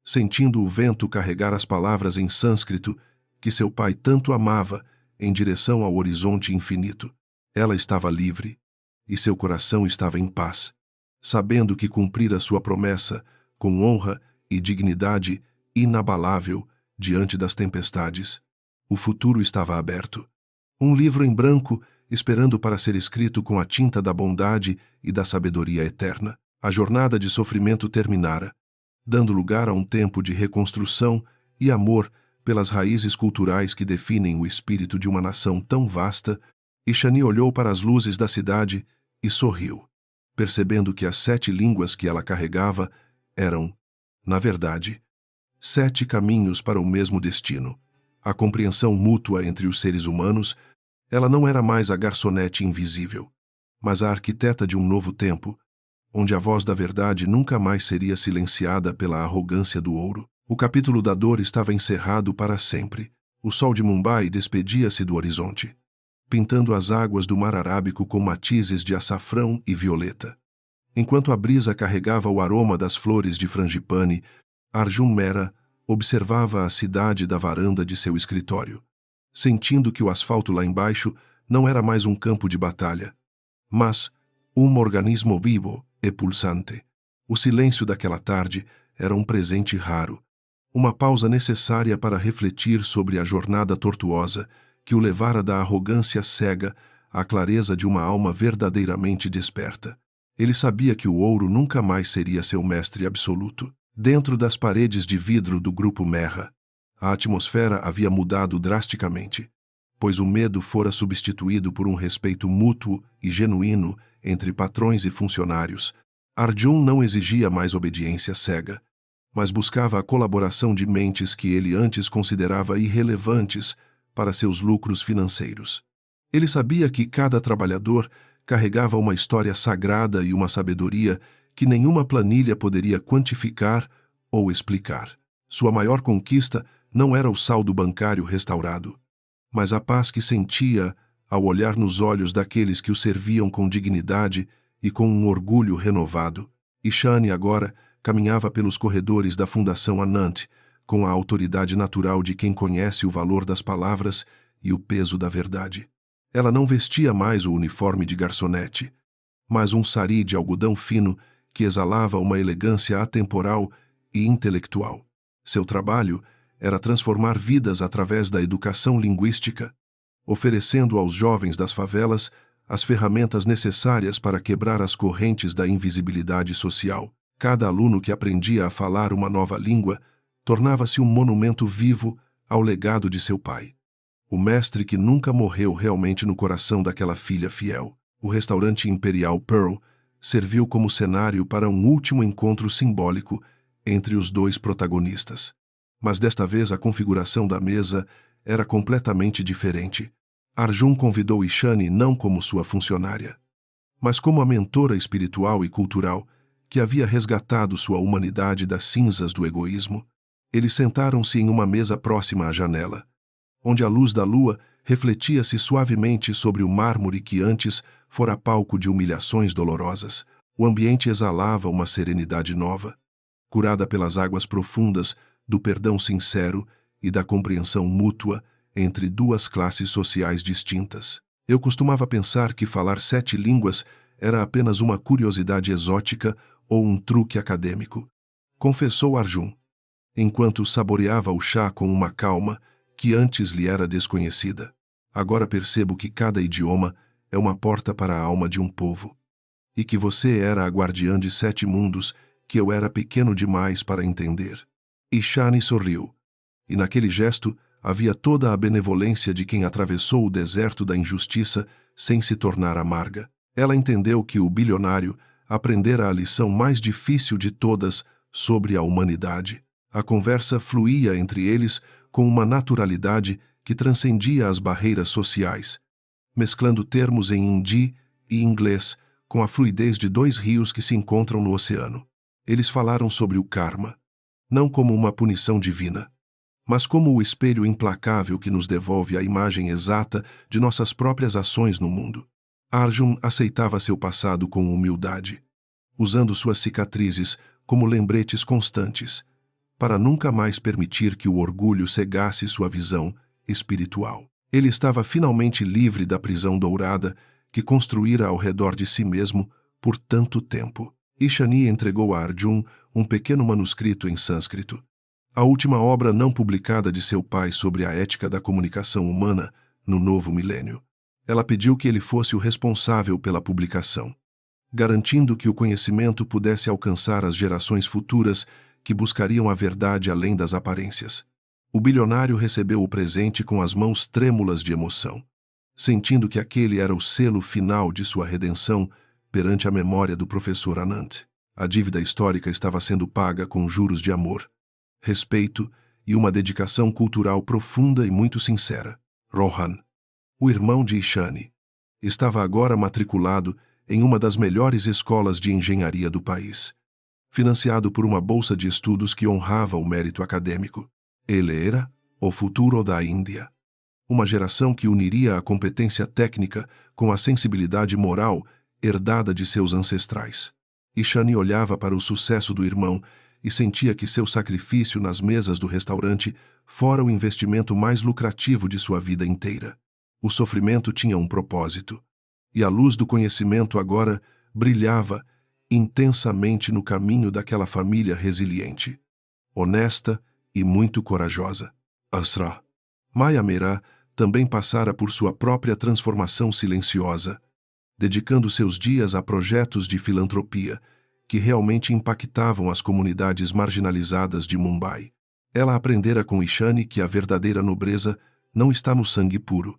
Speaker 1: sentindo o vento carregar as palavras em sânscrito que seu pai tanto amava em direção ao horizonte infinito. Ela estava livre, e seu coração estava em paz, sabendo que cumprira sua promessa com honra e dignidade inabalável diante das tempestades. O futuro estava aberto. Um livro em branco, esperando para ser escrito com a tinta da bondade e da sabedoria eterna. A jornada de sofrimento terminara, dando lugar a um tempo de reconstrução e amor pelas raízes culturais que definem o espírito de uma nação tão vasta. E Shani olhou para as luzes da cidade e sorriu, percebendo que as 7 línguas que ela carregava eram, na verdade, 7 caminhos para o mesmo destino. A compreensão mútua entre os seres humanos. Ela não era mais a garçonete invisível, mas a arquiteta de um novo tempo, onde a voz da verdade nunca mais seria silenciada pela arrogância do ouro. O capítulo da dor estava encerrado para sempre. O sol de Mumbai despedia-se do horizonte, pintando as águas do mar Arábico com matizes de açafrão e violeta. Enquanto a brisa carregava o aroma das flores de frangipane, Arjun Mehra observava a cidade da varanda de seu escritório, sentindo que o asfalto lá embaixo não era mais um campo de batalha, mas um organismo vivo e pulsante. O silêncio daquela tarde era um presente raro, uma pausa necessária para refletir sobre a jornada tortuosa que o levara da arrogância cega à clareza de uma alma verdadeiramente desperta. Ele sabia que o ouro nunca mais seria seu mestre absoluto. Dentro das paredes de vidro do grupo Mehra, a atmosfera havia mudado drasticamente, pois o medo fora substituído por um respeito mútuo e genuíno entre patrões e funcionários. Arjun não exigia mais obediência cega, mas buscava a colaboração de mentes que ele antes considerava irrelevantes para seus lucros financeiros. Ele sabia que cada trabalhador carregava uma história sagrada e uma sabedoria que nenhuma planilha poderia quantificar ou explicar. Sua maior conquista não era o saldo bancário restaurado, mas a paz que sentia ao olhar nos olhos daqueles que o serviam com dignidade e com um orgulho renovado. E Shani agora caminhava pelos corredores da Fundação Anant com a autoridade natural de quem conhece o valor das palavras e o peso da verdade. Ela não vestia mais o uniforme de garçonete, mas um sari de algodão fino que exalava uma elegância atemporal e intelectual. Seu trabalho era transformar vidas através da educação linguística, oferecendo aos jovens das favelas as ferramentas necessárias para quebrar as correntes da invisibilidade social. Cada aluno que aprendia a falar uma nova língua tornava-se um monumento vivo ao legado de seu pai, o mestre que nunca morreu realmente no coração daquela filha fiel. O restaurante Imperial Pearl serviu como cenário para um último encontro simbólico entre os dois protagonistas. Mas desta vez a configuração da mesa era completamente diferente. Arjun convidou Ishani não como sua funcionária, mas como a mentora espiritual e cultural que havia resgatado sua humanidade das cinzas do egoísmo. Eles sentaram-se em uma mesa próxima à janela, onde a luz da lua refletia-se suavemente sobre o mármore que antes fora palco de humilhações dolorosas. O ambiente exalava uma serenidade nova, curada pelas águas profundas do perdão sincero e da compreensão mútua entre duas classes sociais distintas. Eu costumava pensar que falar 7 línguas era apenas uma curiosidade exótica ou um truque acadêmico, confessou Arjun, enquanto saboreava o chá com uma calma que antes lhe era desconhecida. Agora percebo que cada idioma é uma porta para a alma de um povo, e que você era a guardiã de 7 mundos que eu era pequeno demais para entender. E Shani sorriu, e naquele gesto havia toda a benevolência de quem atravessou o deserto da injustiça sem se tornar amarga. Ela entendeu que o bilionário aprendera a lição mais difícil de todas sobre a humanidade. A conversa fluía entre eles com uma naturalidade que transcendia as barreiras sociais, mesclando termos em hindi e inglês com a fluidez de 2 rios que se encontram no oceano. Eles falaram sobre o karma, não como uma punição divina, mas como o espelho implacável que nos devolve a imagem exata de nossas próprias ações no mundo. Arjun aceitava seu passado com humildade, usando suas cicatrizes como lembretes constantes, para nunca mais permitir que o orgulho cegasse sua visão espiritual. Ele estava finalmente livre da prisão dourada que construíra ao redor de si mesmo por tanto tempo. Ishani entregou a Arjun um pequeno manuscrito em sânscrito, a última obra não publicada de seu pai sobre a ética da comunicação humana no novo milênio. Ela pediu que ele fosse o responsável pela publicação, garantindo que o conhecimento pudesse alcançar as gerações futuras que buscariam a verdade além das aparências. O bilionário recebeu o presente com as mãos trêmulas de emoção, sentindo que aquele era o selo final de sua redenção perante a memória do professor Anant. A dívida histórica estava sendo paga com juros de amor, respeito e uma dedicação cultural profunda e muito sincera. Rohan, o irmão de Ishani, estava agora matriculado em uma das melhores escolas de engenharia do país, financiado por uma bolsa de estudos que honrava o mérito acadêmico. Ele era o futuro da Índia, uma geração que uniria a competência técnica com a sensibilidade moral herdada de seus ancestrais. Ishani olhava para o sucesso do irmão e sentia que seu sacrifício nas mesas do restaurante fora o investimento mais lucrativo de sua vida inteira. O sofrimento tinha um propósito, e a luz do conhecimento agora brilhava intensamente no caminho daquela família resiliente, honesta e muito corajosa. Asra. Maya Meera também passara por sua própria transformação silenciosa, dedicando seus dias a projetos de filantropia que realmente impactavam as comunidades marginalizadas de Mumbai. Ela aprendera com Ishani que a verdadeira nobreza não está no sangue puro,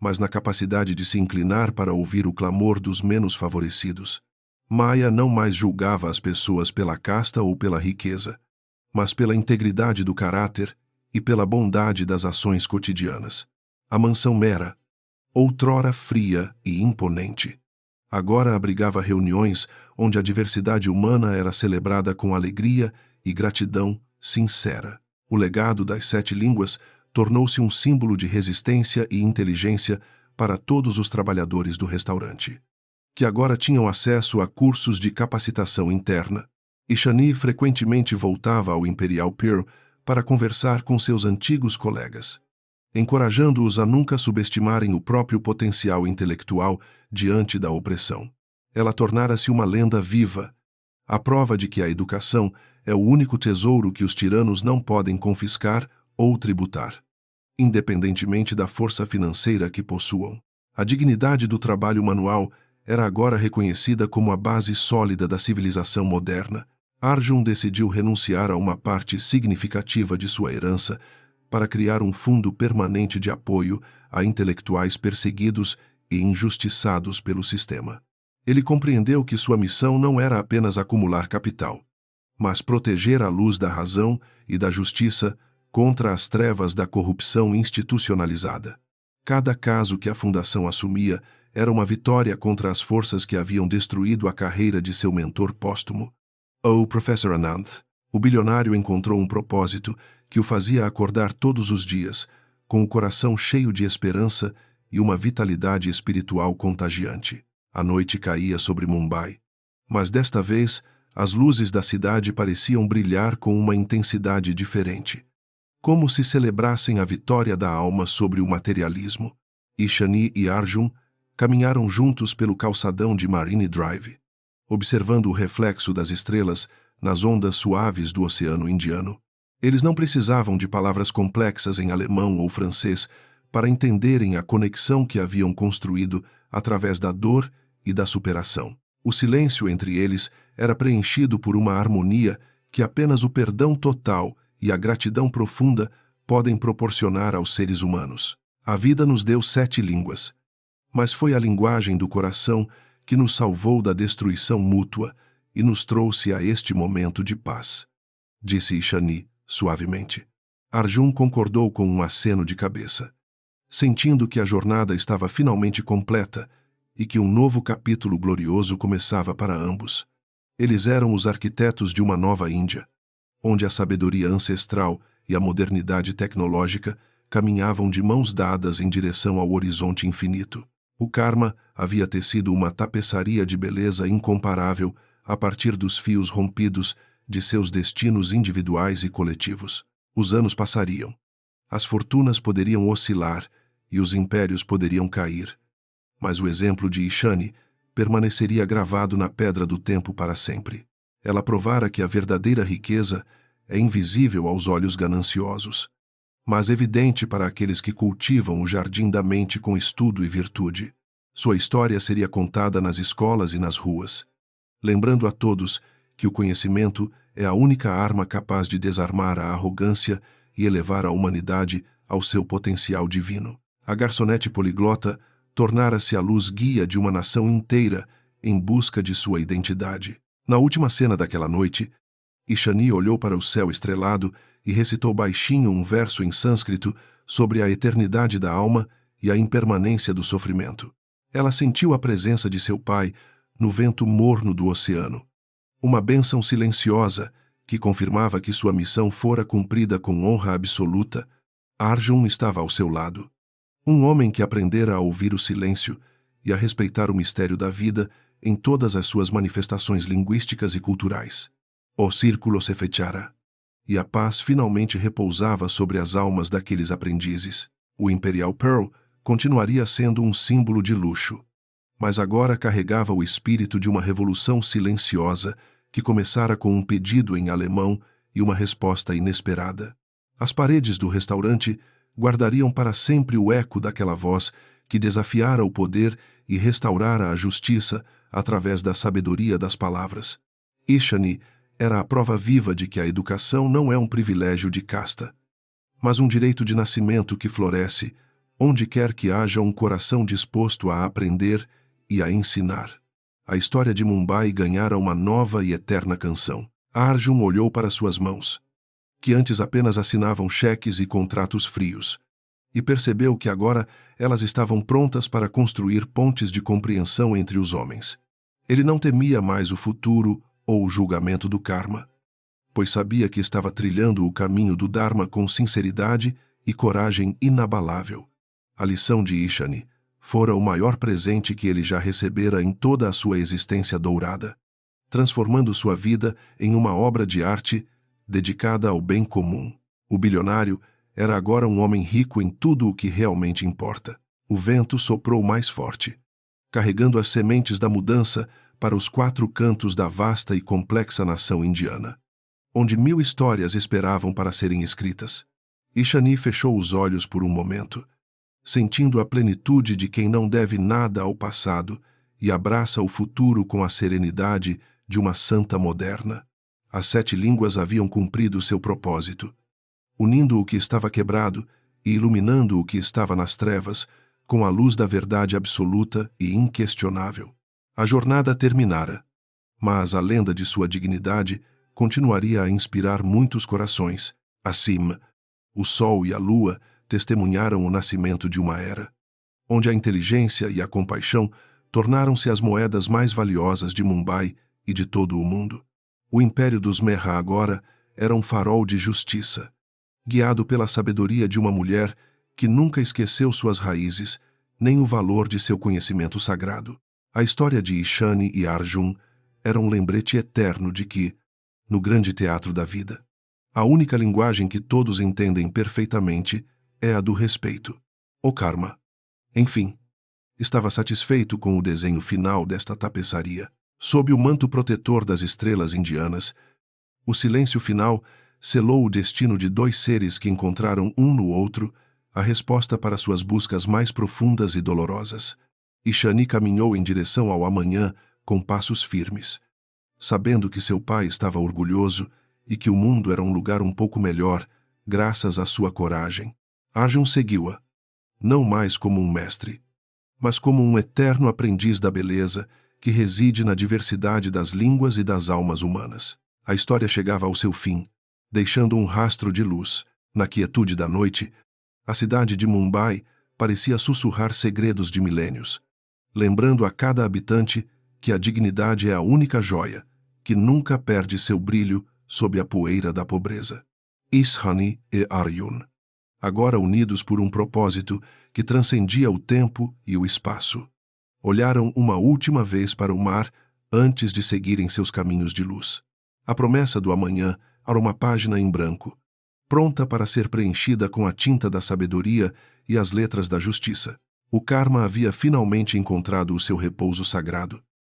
Speaker 1: mas na capacidade de se inclinar para ouvir o clamor dos menos favorecidos. Maya não mais julgava as pessoas pela casta ou pela riqueza, mas pela integridade do caráter e pela bondade das ações cotidianas. A mansão Meera, outrora fria e imponente, agora abrigava reuniões onde a diversidade humana era celebrada com alegria e gratidão sincera. O legado das 7 línguas tornou-se um símbolo de resistência e inteligência para todos os trabalhadores do restaurante, que agora tinham acesso a cursos de capacitação interna. Ishani frequentemente voltava ao Imperial Pearl para conversar com seus antigos colegas, encorajando-os a nunca subestimarem o próprio potencial intelectual diante da opressão. Ela tornara-se uma lenda viva, a prova de que a educação é o único tesouro que os tiranos não podem confiscar ou tributar, independentemente da força financeira que possuam. A dignidade do trabalho manual era agora reconhecida como a base sólida da civilização moderna. Arjun decidiu renunciar a uma parte significativa de sua herança para criar um fundo permanente de apoio a intelectuais perseguidos e injustiçados pelo sistema. Ele compreendeu que sua missão não era apenas acumular capital, mas proteger a luz da razão e da justiça contra as trevas da corrupção institucionalizada. Cada caso que a fundação assumia era uma vitória contra as forças que haviam destruído a carreira de seu mentor póstumo. O Professor Ananth, o bilionário, encontrou um propósito que o fazia acordar todos os dias, com o coração cheio de esperança e uma vitalidade espiritual contagiante. A noite caía sobre Mumbai, mas desta vez as luzes da cidade pareciam brilhar com uma intensidade diferente, como se celebrassem a vitória da alma sobre o materialismo. Ishani e Arjun caminharam juntos pelo calçadão de Marine Drive, observando o reflexo das estrelas nas ondas suaves do Oceano Indiano. Eles não precisavam de palavras complexas em alemão ou francês para entenderem a conexão que haviam construído através da dor e da superação. O silêncio entre eles era preenchido por uma harmonia que apenas o perdão total e a gratidão profunda podem proporcionar aos seres humanos. A vida nos deu 7 línguas, mas foi a linguagem do coração que nos salvou da destruição mútua e nos trouxe a este momento de paz, disse Ishani suavemente. Arjun concordou com um aceno de cabeça, sentindo que a jornada estava finalmente completa e que um novo capítulo glorioso começava para ambos. Eles eram os arquitetos de uma nova Índia, onde a sabedoria ancestral e a modernidade tecnológica caminhavam de mãos dadas em direção ao horizonte infinito. O karma havia tecido uma tapeçaria de beleza incomparável a partir dos fios rompidos de seus destinos individuais e coletivos. Os anos passariam. As fortunas poderiam oscilar e os impérios poderiam cair. Mas o exemplo de Ishani permaneceria gravado na pedra do tempo para sempre. Ela provara que a verdadeira riqueza é invisível aos olhos gananciosos, mas evidente para aqueles que cultivam o jardim da mente com estudo e virtude. Sua história seria contada nas escolas e nas ruas, lembrando a todos que o conhecimento é a única arma capaz de desarmar a arrogância e elevar a humanidade ao seu potencial divino. A garçonete poliglota tornara-se a luz guia de uma nação inteira em busca de sua identidade. Na última cena daquela noite, Ishani olhou para o céu estrelado e recitou baixinho um verso em sânscrito sobre a eternidade da alma e a impermanência do sofrimento. Ela sentiu a presença de seu pai no vento morno do oceano. Uma bênção silenciosa que confirmava que sua missão fora cumprida com honra absoluta. Arjun estava ao seu lado. Um homem que aprendera a ouvir o silêncio e a respeitar o mistério da vida em todas as suas manifestações linguísticas e culturais. O círculo se fechara, e a paz finalmente repousava sobre as almas daqueles aprendizes. O Imperial Pearl continuaria sendo um símbolo de luxo, mas agora carregava o espírito de uma revolução silenciosa que começara com um pedido em alemão e uma resposta inesperada. As paredes do restaurante guardariam para sempre o eco daquela voz que desafiara o poder e restaurara a justiça através da sabedoria das palavras. Ishani era a prova viva de que a educação não é um privilégio de casta, mas um direito de nascimento que floresce onde quer que haja um coração disposto a aprender e a ensinar. A história de Mumbai ganhara uma nova e eterna canção. Arjun olhou para suas mãos, que antes apenas assinavam cheques e contratos frios, e percebeu que agora elas estavam prontas para construir pontes de compreensão entre os homens. Ele não temia mais o futuro ou o julgamento do karma, pois sabia que estava trilhando o caminho do Dharma com sinceridade e coragem inabalável. A lição de Ishani fora o maior presente que ele já recebera em toda a sua existência dourada, transformando sua vida em uma obra de arte dedicada ao bem comum. O bilionário era agora um homem rico em tudo o que realmente importa. O vento soprou mais forte, carregando as sementes da mudança para os 4 cantos da vasta e complexa nação indiana, onde 1000 histórias esperavam para serem escritas. Ishani fechou os olhos por um momento, sentindo a plenitude de quem não deve nada ao passado e abraça o futuro com a serenidade de uma santa moderna. As 7 línguas haviam cumprido seu propósito, unindo o que estava quebrado e iluminando o que estava nas trevas com a luz da verdade absoluta e inquestionável. A jornada terminara, mas a lenda de sua dignidade continuaria a inspirar muitos corações. Acima, o sol e a lua testemunharam o nascimento de uma era, onde a inteligência e a compaixão tornaram-se as moedas mais valiosas de Mumbai e de todo o mundo. O império dos Mehra agora era um farol de justiça, guiado pela sabedoria de uma mulher que nunca esqueceu suas raízes, nem o valor de seu conhecimento sagrado. A história de Ishani e Arjun era um lembrete eterno de que, no grande teatro da vida, a única linguagem que todos entendem perfeitamente é a do respeito. O karma. Enfim, estava satisfeito com o desenho final desta tapeçaria. Sob o manto protetor das estrelas indianas, o silêncio final selou o destino de 2 seres que encontraram um no outro a resposta para suas buscas mais profundas e dolorosas. Ishani caminhou em direção ao amanhã com passos firmes, sabendo que seu pai estava orgulhoso e que o mundo era um lugar um pouco melhor graças à sua coragem. Arjun seguiu-a, não mais como um mestre, mas como um eterno aprendiz da beleza que reside na diversidade das línguas e das almas humanas. A história chegava ao seu fim, deixando um rastro de luz. Na quietude da noite, a cidade de Mumbai parecia sussurrar segredos de milênios, lembrando a cada habitante que a dignidade é a única joia que nunca perde seu brilho sob a poeira da pobreza. Ishani e Arjun, agora unidos por um propósito que transcendia o tempo e o espaço, olharam uma última vez para o mar antes de seguirem seus caminhos de luz. A promessa do amanhã era uma página em branco, pronta para ser preenchida com a tinta da sabedoria e as letras da justiça. O karma havia finalmente encontrado o seu repouso sagrado.